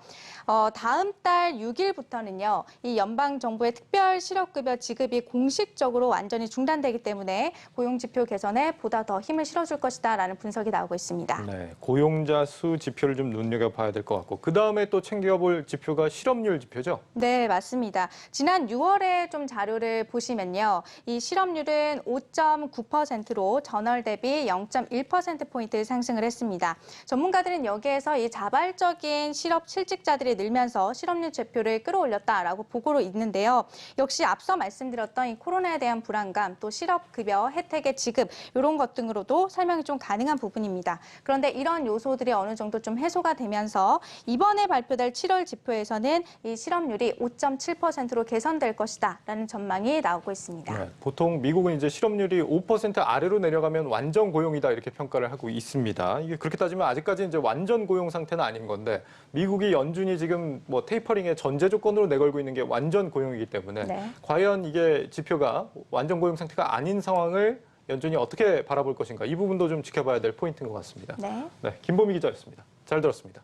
다음 달 6일부터는요. 이 연방정부의 특별 실업급여 지급이 공식적으로 완전히 중단되기 때문에 고용지표 개선에 보다 더 힘을 실어줄 것이다라는 분석이 나오고 있습니다. 고용자 수 지표를 좀 눈여겨봐야 될 것 같고 그다음에 또 챙겨볼 지표가 실업률 지표죠? 네, 맞습니다. 지난 6월에 좀 자료를 보시면요. 이 실업률은 5.9%로 전월 대비 0.1%포인트 상승을 했습니다. 전문가들은 여기에서 이 자발적인 실업 실직자들이 늘면서 실업률 지표를 끌어올렸다라고 보고로 있는데요. 역시 앞서 말씀드렸던 이 코로나에 대한 불안감, 또 실업급여 혜택의 지급 이런 것 등으로도 설명이 좀 가능한 부분입니다. 그런데 이런 요소들이 어느 정도 좀 해소가 되면서 이번에 발표될 7월 지표에서는 이 실업률이 5.7%로 개선될 것이다라는 전망이 나오고 있습니다. 보통 미국은 이제 실업률이 5% 아래로 내려가면 완전 고용이다 이렇게 평가를 하고 있습니다. 이게 그렇게 따지면 아직까지 이제 완전 고용 상태는 아닌 건데 미국이 연준이 지금 뭐 테이퍼링의 전제 조건으로 내걸고 있는 게 완전 고용이기 때문에 과연 이게 지표가 완전 고용 상태가 아닌 상황을 연준이 어떻게 바라볼 것인가 이 부분도 좀 지켜봐야 될 포인트인 것 같습니다. 김보미 기자였습니다. 잘 들었습니다.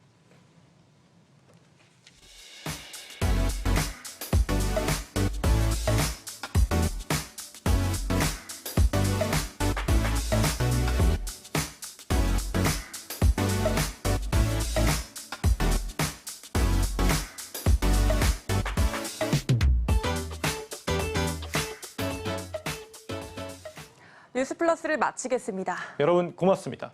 뉴스플러스를 마치겠습니다. 여러분 고맙습니다.